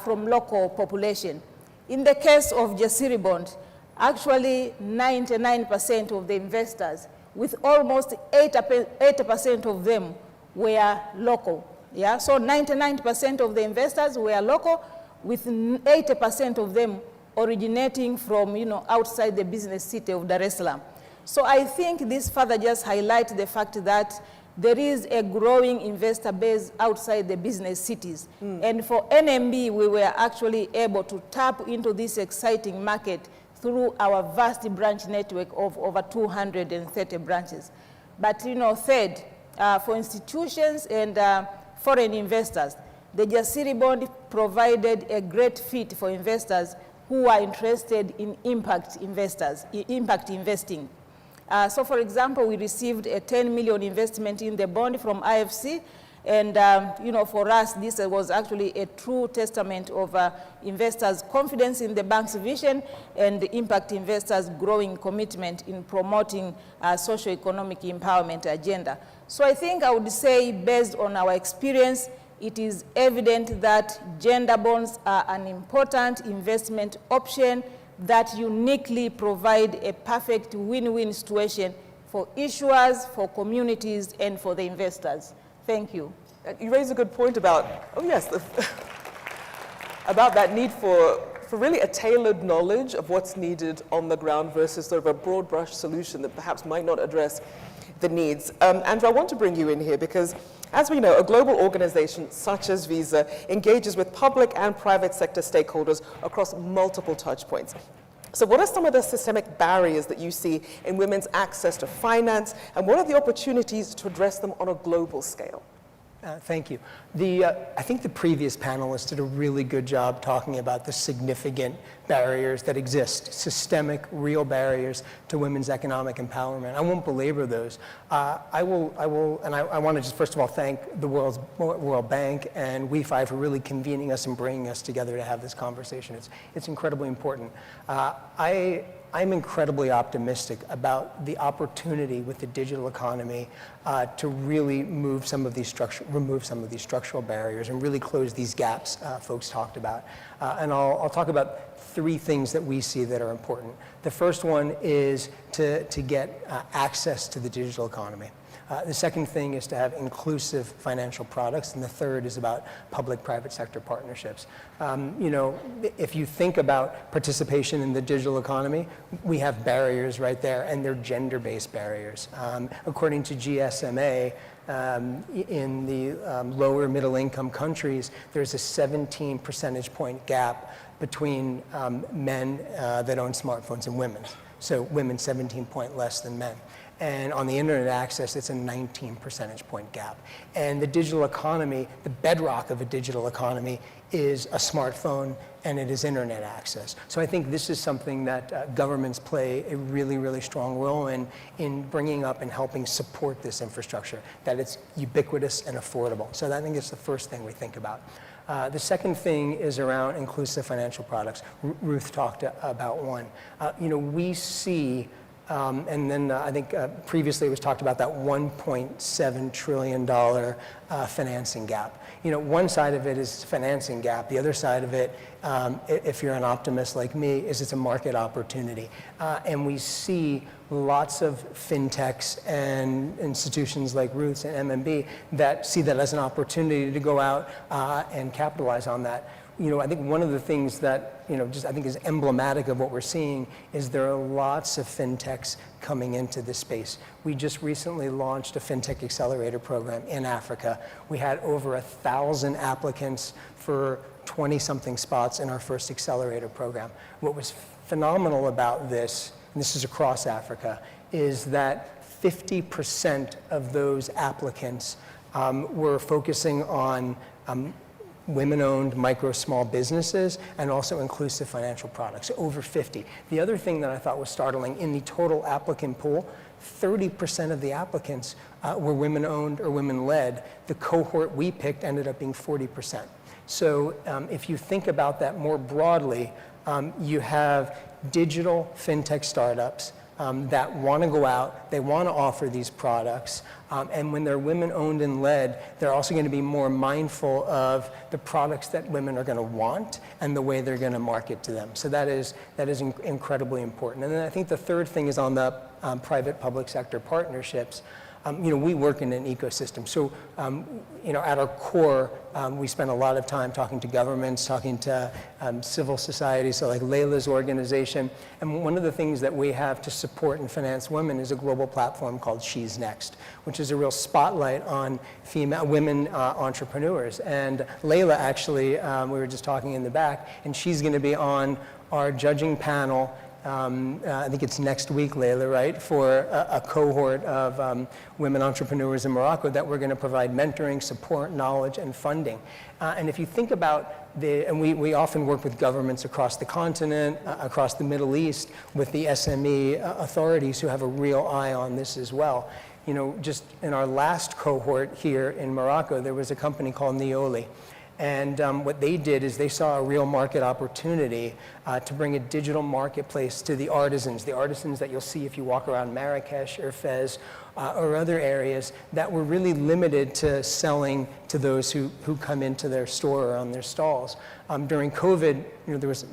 from local population. In the case of Jasiri bond, actually 99% of the investors, with almost 80% of them, were local. Yeah, so 99% of the investors were local, with 80% of them originating from, outside the business city of Dar es Salaam. So I think this further just highlights the fact that there is a growing investor base outside the business cities. And for NMB, we were actually able to tap into this exciting market through our vast branch network of over 230 branches. But, third, for institutions and foreign investors, the Jasiri bond provided a great fit for investors who are interested in impact investing. So for example, we received a 10 million investment in the bond from IFC, and for us, this was actually a true testament of investors' confidence in the bank's vision and the impact investors' growing commitment in promoting socio-economic empowerment agenda. So I think I would say, based on our experience, it is evident that gender bonds are an important investment option that uniquely provide a perfect win-win situation for issuers, for communities, and for the investors. Thank you. You raise a good point about, about that need for really a tailored knowledge of what's needed on the ground versus sort of a broad brush solution that perhaps might not address the needs. Andrew, I want to bring you in here because, as we know, a global organization such as Visa engages with public and private sector stakeholders across multiple touch points. So what are some of the systemic barriers that you see in women's access to finance, and what are the opportunities to address them on a global scale? Thank you. I think the previous panelists did a really good job talking about the significant barriers that exist, systemic, real barriers to women's economic empowerment. I won't belabor those. I want to just first of all thank the World Bank and WE5 for really convening us and bringing us together to have this conversation. It's incredibly important. I'm incredibly optimistic about the opportunity with the digital economy to really remove some of these structural barriers and really close these gaps folks talked about. And I'll talk about 3 things that we see that are important. The first one is to get access to the digital economy. The second thing is to have inclusive financial products, and the third is about public-private sector partnerships. If you think about participation in the digital economy, we have barriers right there, and they're gender-based barriers. According to GSMA, in the lower middle-income countries, there's a 17 percentage point gap between men that own smartphones and women. So women 17 point less than men. And on the internet access, it's a 19 percentage point gap. And the digital economy, the bedrock of a digital economy is a smartphone and it is internet access. So I think this is something that governments play a really, really strong role in bringing up and helping support this infrastructure, that it's ubiquitous and affordable. So I think it's the first thing we think about. The second thing is around inclusive financial products. Ruth talked about one. We see and then I think previously it was talked about that $1.7 trillion financing gap. One side of it is financing gap. The other side of it, if you're an optimist like me, is it's a market opportunity. And we see lots of fintechs and institutions like Ruth's and MMB that see that as an opportunity to go out and capitalize on that. I think one of the things that, I think is emblematic of what we're seeing is there are lots of fintechs coming into this space. We just recently launched a fintech accelerator program in Africa. We had over 1,000 applicants for 20-something spots in our first accelerator program. What was phenomenal about this, and this is across Africa, is that 50% of those applicants were focusing on women-owned micro small businesses and also inclusive financial products, over 50. The other thing that I thought was startling, in the total applicant pool, 30% of the applicants were women-owned or women-led. The cohort we picked ended up being 40%. So if you think about that more broadly, you have digital fintech startups that want to go out, they want to offer these products, and when they're women-owned and led, they're also going to be more mindful of the products that women are going to want and the way they're going to market to them. So that is incredibly important. And then I think the third thing is on the private-public sector partnerships. We work in an ecosystem. So, at our core, we spend a lot of time talking to governments, talking to civil society, so like Layla's organization. And one of the things that we have to support and finance women is a global platform called She's Next, which is a real spotlight on women entrepreneurs. And Layla, actually, we were just talking in the back, and she's going to be on our judging panel. I think it's next week, Layla, right, for a cohort of women entrepreneurs in Morocco that we're going to provide mentoring, support, knowledge, and funding. And if you think about and we often work with governments across the continent, across the Middle East, with the SME authorities who have a real eye on this as well. Just in our last cohort here in Morocco, there was a company called Neoli. And what they did is they saw a real market opportunity to bring a digital marketplace to the artisans that you'll see if you walk around Marrakesh or Fez or other areas that were really limited to selling to those who come into their store or on their stalls. During COVID, there was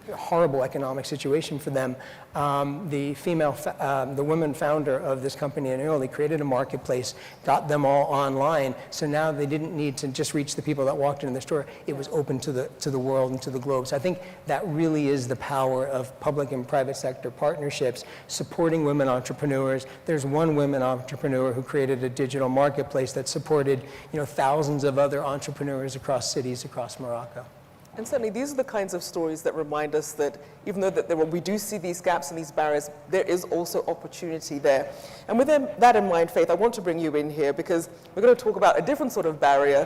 a horrible economic situation for them. The woman founder of this company in Neoli created a marketplace, got them all online, so now they didn't need to just reach the people that walked into the store. It was open to the world and to the globe. So I think that really is the power of public and private sector partnerships, supporting women entrepreneurs. There's one women entrepreneur who created a digital marketplace that supported thousands of other entrepreneurs across cities across Morocco. And certainly these are the kinds of stories that remind us that even though that we do see these gaps and these barriers, there is also opportunity there. And with that in mind, Faith, I want to bring you in here because we're going to talk about a different sort of barrier,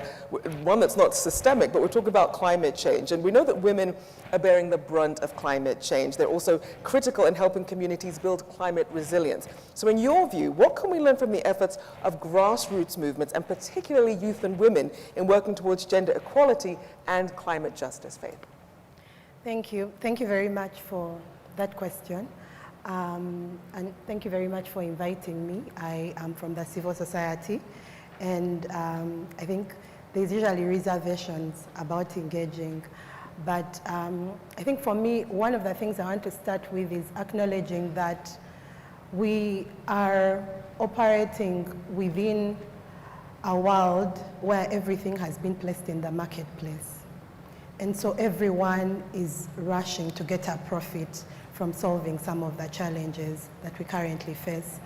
one that's not systemic, but we're talking about climate change. And we know that women are bearing the brunt of climate change. They're also critical in helping communities build climate resilience. So in your view, what can we learn from the efforts of grassroots movements, and particularly youth and women, in working towards gender equality and climate justice, Faith? Thank you. Thank you very much for that question. And thank you very much for inviting me. I am from the civil society, and I think there's usually reservations about engaging. But I think for me, one of the things I want to start with is acknowledging that we are operating within a world where everything has been placed in the marketplace. And so everyone is rushing to get a profit from solving some of the challenges that we currently face.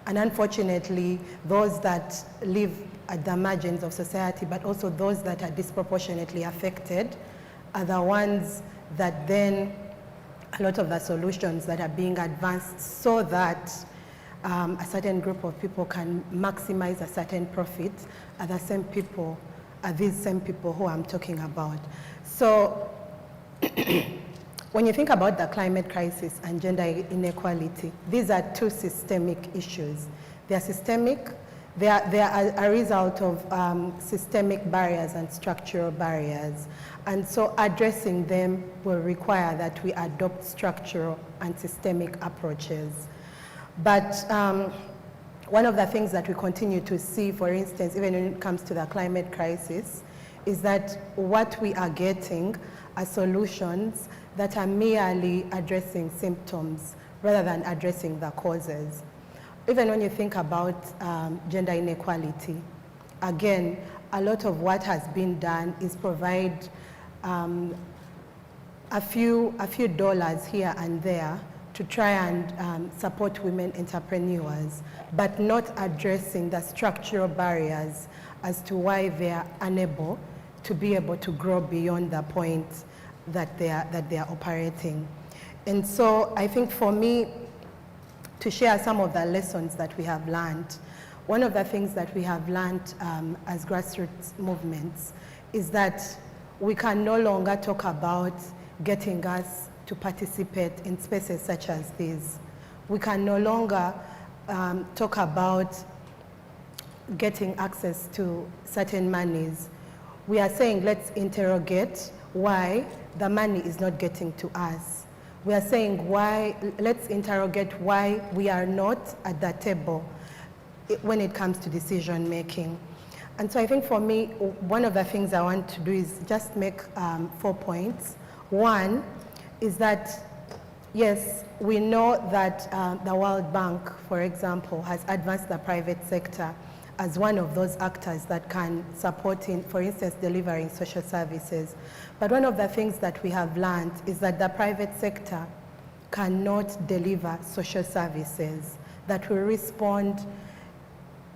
And unfortunately, those that live at the margins of society, but also those that are disproportionately affected, are the ones that then a lot of the solutions that are being advanced so that a certain group of people can maximize a certain profit are the same people, are these same people who I'm talking about. So when you think about the climate crisis and gender inequality, these are two systemic issues. They are systemic. They are a result of systemic barriers and structural barriers. And so addressing them will require that we adopt structural and systemic approaches. But one of the things that we continue to see, for instance, even when it comes to the climate crisis, is that what we are getting are solutions that are merely addressing symptoms rather than addressing the causes. Even when you think about gender inequality, again, a lot of what has been done is provide a few dollars here and there to try and support women entrepreneurs, but not addressing the structural barriers as to why they are unable to be able to grow beyond the point that they are operating. And so I think for me, to share some of the lessons that we have learned, one of the things that we have learned as grassroots movements is that we can no longer talk about getting us to participate in spaces such as these. We can no longer talk about getting access to certain monies. We are saying let's interrogate why the money is not getting to us. We are saying let's interrogate why we are not at the table when it comes to decision making. And so I think for me, one of the things I want to do is just make 4 points. One is that, yes, we know that the World Bank, for example, has advanced the private sector as one of those actors that can support in, for instance, delivering social services. But one of the things that we have learned is that the private sector cannot deliver social services that will respond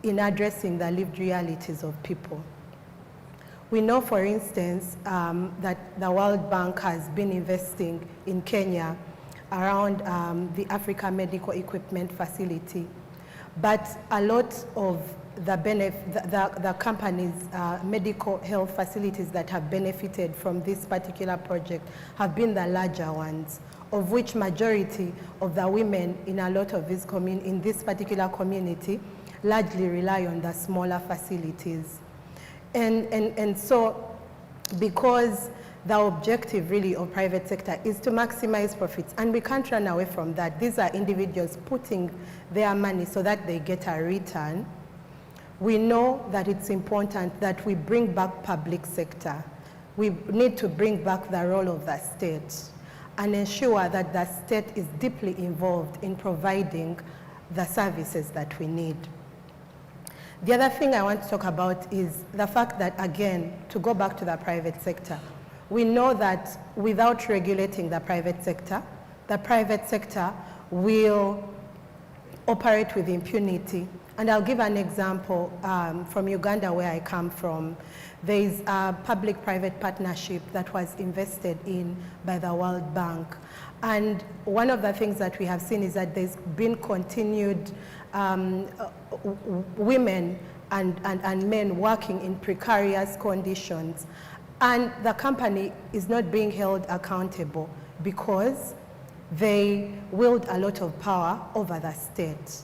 in addressing the lived realities of people. We know, for instance, that the World Bank has been investing in Kenya around the Africa Medical Equipment Facility. But a lot of the company's medical health facilities that have benefited from this particular project have been the larger ones, of which majority of the women in a lot of this in this particular community largely rely on the smaller facilities. And so, because the objective really of private sector is to maximize profits, and we can't run away from that. These are individuals putting their money so that they get a return. We know that it's important that we bring back public sector. We need to bring back the role of the state and ensure that the state is deeply involved in providing the services that we need. The other thing I want to talk about is the fact that, again, to go back to the private sector, we know that without regulating the private sector will operate with impunity And I'll give an example from Uganda, where I come from. There is a public-private partnership that was invested in by the World Bank. And one of the things that we have seen is that there's been continued women and men working in precarious conditions. And the company is not being held accountable because they wield a lot of power over the state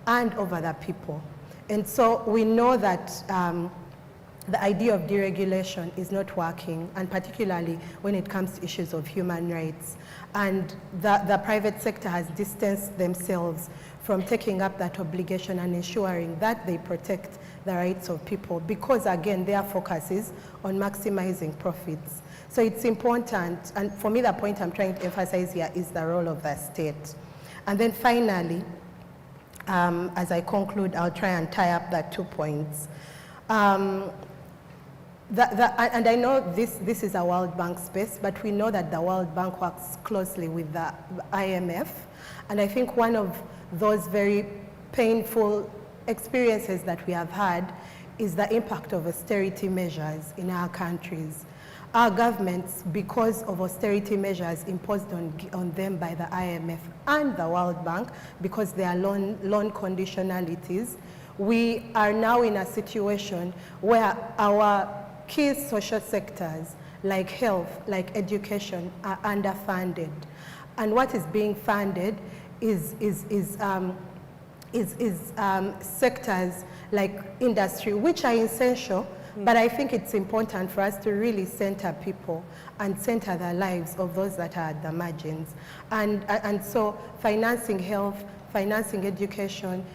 and over the people. And so we know that the idea of deregulation is not working, and particularly when it comes to issues of human rights. And the private sector has distanced themselves from taking up that obligation and ensuring that they protect the rights of people, because again, their focus is on maximizing profits. So it's important, and for me the point I'm trying to emphasize here is the role of the state. And then finally, as I conclude, I'll try and tie up the 2 points. And I know this is a World Bank space, but we know that the World Bank works closely with the IMF. And I think one of those very painful experiences that we have had is the impact of austerity measures in our countries. Our governments, because of austerity measures imposed on them by the IMF and the World Bank, because they are loan conditionalities, we are now in a situation where our key social sectors like health, like education, are underfunded. And what is being funded is sectors like industry, which are essential, but I think it's important for us to really center people and center the lives of those that are at the margins. And so financing health, financing education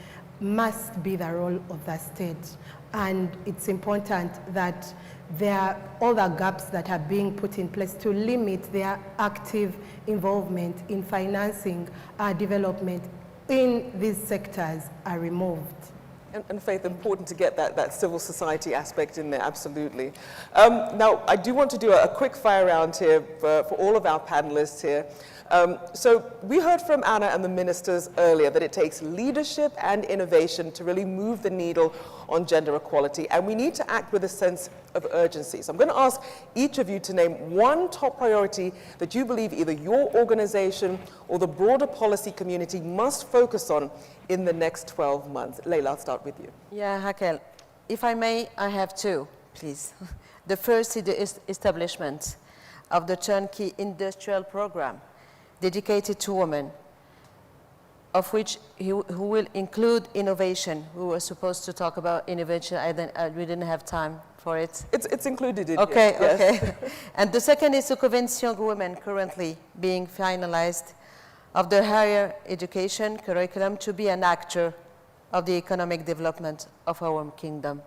must be the role of the state. And it's important that all the gaps that are being put in place to limit their active involvement in financing development in these sectors are removed. And Faith, important to get that civil society aspect in there, absolutely. Now, I do want to do a quick fire round here for all of our panelists here. So we heard from Anna and the ministers earlier that it takes leadership and innovation to really move the needle on gender equality, and we need to act with a sense of urgency. So I'm going to ask each of you to name one top priority that you believe either your organization or the broader policy community must focus on in the next 12 months. Leila, I'll start with you. Yeah, Raquel, if I may, I have two, please. The first is the establishment of the turnkey industrial program dedicated to women, of which who will include innovation. We were supposed to talk about innovation, we didn't have time for it. It's included in okay, here. Yes. Okay. And the second is the Convention of Women currently being finalized of the higher education curriculum to be an actor of the economic development of our kingdom.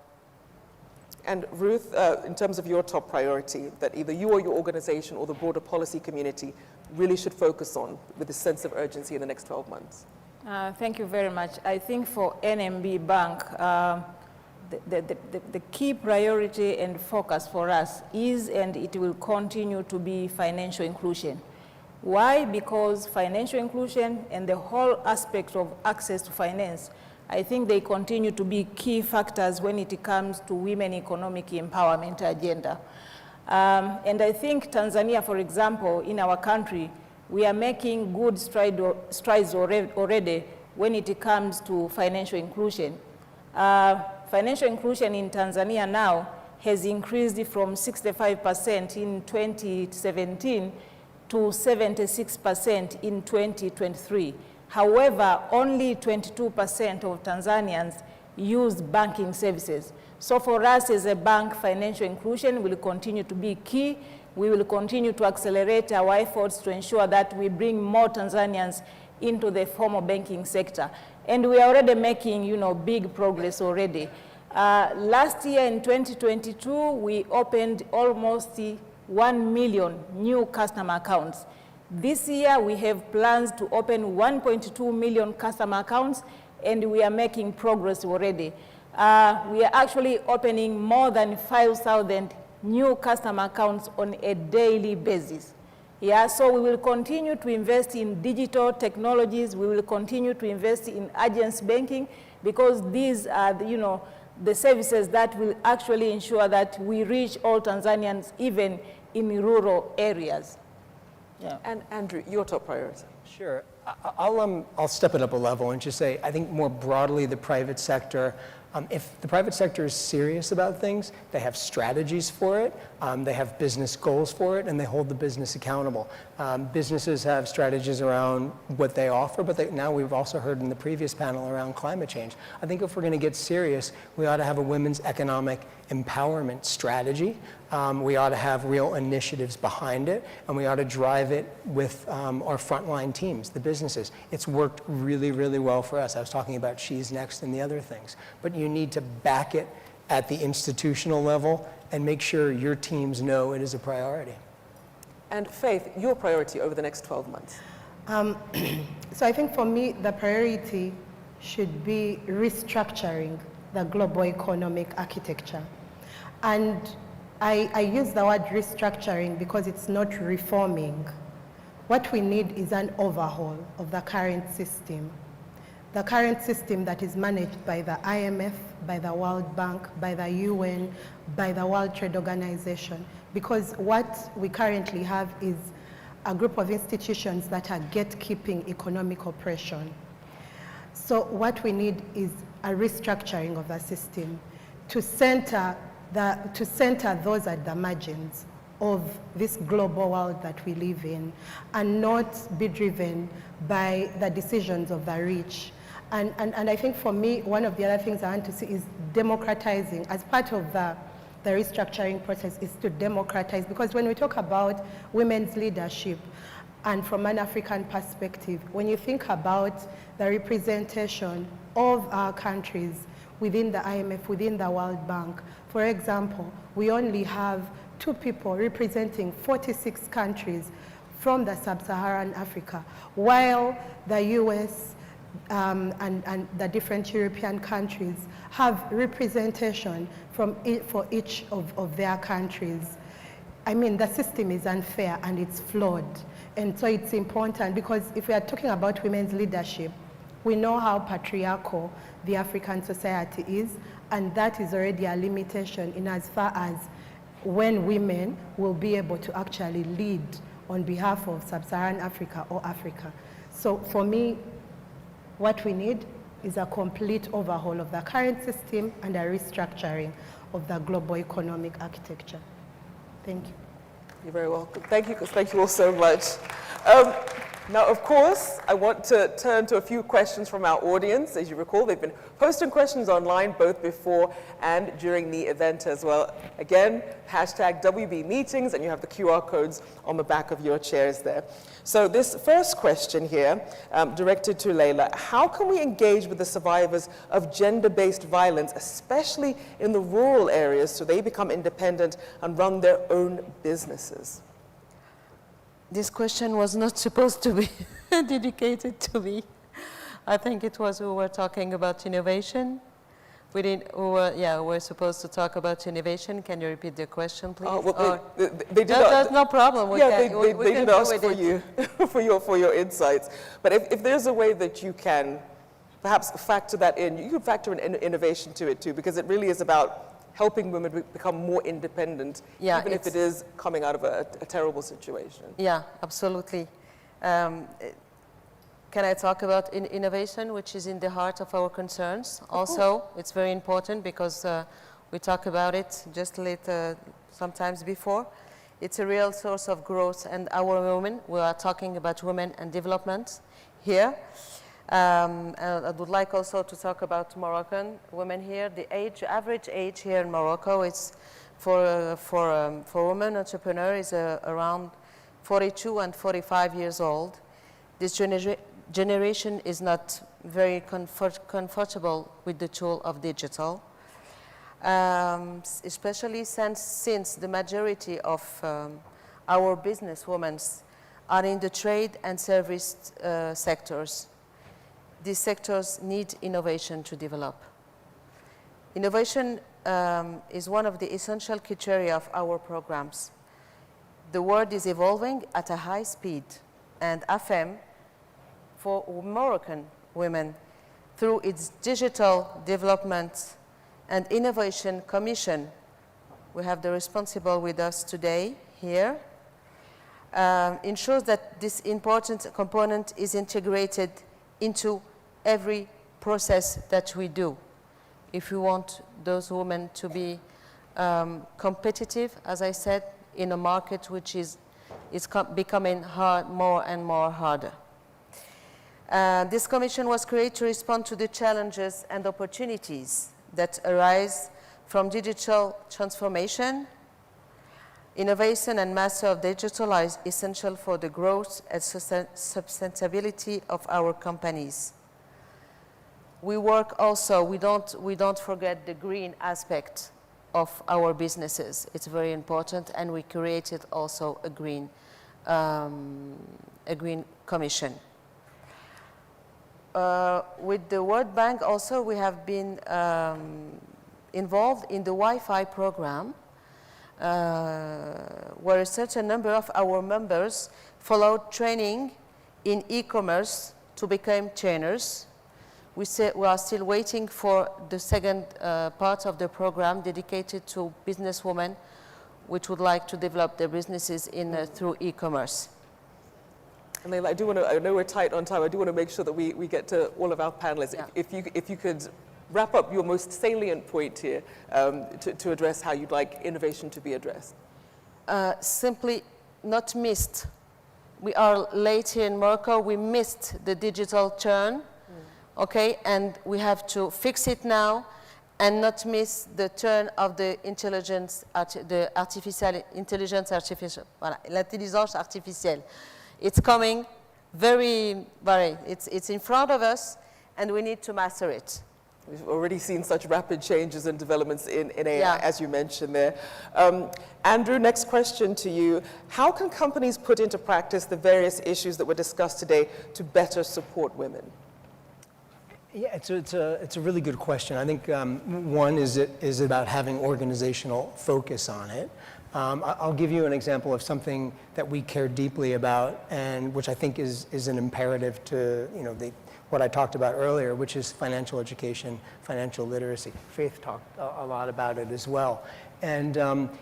And Ruth, in terms of your top priority that either you or your organization or the broader policy community really should focus on with a sense of urgency in the next 12 months? Thank you very much. I think for NMB Bank, the key priority and focus for us is, and it will continue to be, financial inclusion. Why? Because financial inclusion and the whole aspect of access to finance, I think they continue to be key factors when it comes to women economic empowerment agenda. And I think Tanzania, for example, in our country, we are making good strides already when it comes to financial inclusion. Financial inclusion in Tanzania now has increased from 65% in 2017 to 76% in 2023. However, only 22% of Tanzanians use banking services. So for us as a bank, financial inclusion will continue to be key. We will continue to accelerate our efforts to ensure that we bring more Tanzanians into the formal banking sector. And we are already making, big progress already. Last year in 2022, we opened almost 1 million new customer accounts. This year, we have plans to open 1.2 million customer accounts, and we are making progress already. We are actually opening more than 5,000 new customer accounts on a daily basis. Yeah, so we will continue to invest in digital technologies. We will continue to invest in agents banking, because these are, the services that will actually ensure that we reach all Tanzanians, even in rural areas. Yeah. And Andrew, your top priority. Sure. I'll step it up a level and just say, I think more broadly, the private sector, if the private sector is serious about things, they have strategies for it, they have business goals for it, and they hold the business accountable. Businesses have strategies around what they offer, but now we've also heard in the previous panel around climate change. I think if we're going to get serious, we ought to have a women's economic empowerment strategy. We ought to have real initiatives behind it, and we ought to drive it with our frontline teams, the businesses. It's worked really, really well for us. I was talking about She's Next and the other things. But you need to back it at the institutional level and make sure your teams know it is a priority. And Faith, your priority over the next 12 months? So I think for me, the priority should be restructuring the global economic architecture. And I use the word restructuring because it's not reforming. What we need is an overhaul of the current system. The current system that is managed by the IMF, by the World Bank, by the UN, by the World Trade Organization. Because what we currently have is a group of institutions that are gatekeeping economic oppression. So what we need is a restructuring of the system to center those at the margins of this global world that we live in and not be driven by the decisions of the rich. And I think for me, one of the other things I want to see is democratizing. As part of the restructuring process is to democratize, because when we talk about women's leadership, and from an African perspective, when you think about the representation of our countries within the IMF, within the World Bank, for example, we only have 2 people representing 46 countries from the sub-Saharan Africa, while the US and the different European countries have representation for each of their countries. I mean, the system is unfair and it's flawed. And so it's important because if we are talking about women's leadership, we know how patriarchal the African society is, and that is already a limitation in as far as when women will be able to actually lead on behalf of sub-Saharan Africa or Africa. So for me, what we need is a complete overhaul of the current system and a restructuring of the global economic architecture. Thank you. You're very welcome. Thank you all so much. Now, of course, I want to turn to a few questions from our audience. As you recall, they've been posting questions online both before and during the event as well. Again, hashtag WB Meetings, and you have the QR codes on the back of your chairs there. So this first question here, directed to Leila, how can we engage with the survivors of gender-based violence, especially in the rural areas, so they become independent and run their own businesses? This question was not supposed to be dedicated to me. I think it was we were talking about innovation. We were supposed to talk about innovation. Can you repeat the question, please? They did There's no problem. They did ask for you, for your insights. But if there's a way that you can perhaps factor that in, you can factor in innovation to it too, because it really is about helping women become more independent, even if it is coming out of a terrible situation. Yeah, absolutely. Can I talk about innovation, which is in the heart of our concerns? Also, it's very important because we talk about it just later, sometimes before. It's a real source of growth, and our women, we are talking about women and development here. I would like also to talk about Moroccan women here. The average age here in Morocco is for women entrepreneurs is around 42 and 45 years old. This generation is not very comfortable with the tool of digital, especially since the majority of our businesswomen are in the trade and service sectors. These sectors need innovation to develop. Innovation is one of the essential criteria of our programs. The world is evolving at a high speed, and AFEM, for Moroccan women, through its Digital Development and Innovation Commission. We have the responsible with us today here. Ensures that this important component is integrated into every process that we do. If we want those women to be competitive, as I said, in a market which is becoming more and more harder. This commission was created to respond to the challenges and opportunities that arise from digital transformation. Innovation and master of digital are essential for the growth and sustainability of our companies. We work also, we don't forget the green aspect of our businesses. It's very important, and we created also a green commission. With the World Bank also, we have been involved in the Wi-Fi program, where a certain number of our members followed training in e-commerce to become trainers. We are still waiting for the second part of the program dedicated to businesswomen which would like to develop their businesses through e-commerce. And Leila, I know we're tight on time. I do want to make sure that we get to all of our panelists. Yeah. If you could wrap up your most salient point here to address how you'd like innovation to be addressed. Simply not missed. We are late here in Morocco. We missed the digital turn, okay? And we have to fix it now and not miss the turn of the intelligence, l'intelligence artificielle. It's coming very, it's in front of us, and we need to master it. We've already seen such rapid changes and developments in AI, as you mentioned there. Andrew, next question to you. How can companies put into practice the various issues that were discussed today to better support women? Yeah, it's a really good question. I think one is about having organizational focus on it. I'll give you an example of something that we care deeply about, and which I think is an imperative to what I talked about earlier, which is financial education, financial literacy. Faith talked a lot about it as well. And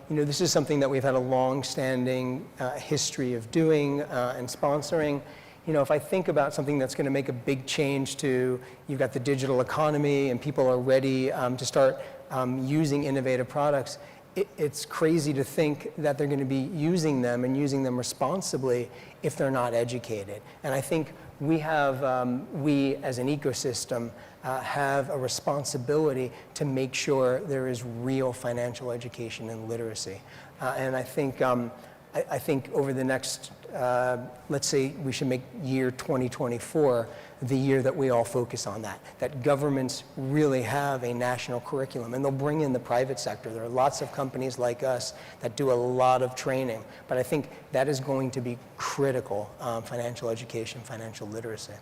this is something that we've had a long-standing history of doing and sponsoring. If I think about something that's going to make a big change to, you've got the digital economy and people are ready to start using innovative products, it's crazy to think that they're going to be using them and using them responsibly if they're not educated. And I think we have, we as an ecosystem have a responsibility to make sure there is real financial education and literacy. And I think over the next, let's say we should make year 2024 the year that we all focus on that governments really have a national curriculum, and they'll bring in the private sector. There are lots of companies like us that do a lot of training, but I think that is going to be critical, financial education, financial literacy.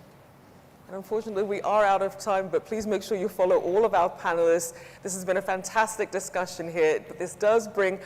And unfortunately, we are out of time, but please make sure you follow all of our panelists. This has been a fantastic discussion here, but this does bring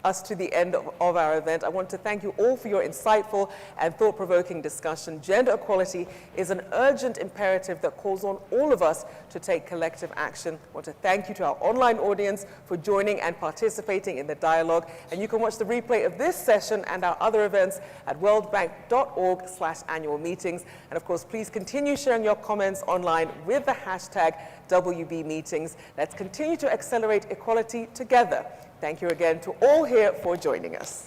us to the end of our event. I want to thank you all for your insightful and thought-provoking discussion. Gender equality is an urgent imperative that calls on all of us to take collective action. I want to thank you to our online audience for joining and participating in the dialogue. And you can watch the replay of this session and our other events at worldbank.org/annual meetings. And of course, please continue sharing your comments online with the hashtag WB Meetings. Let's continue to accelerate equality together. Thank you again to all here for joining us.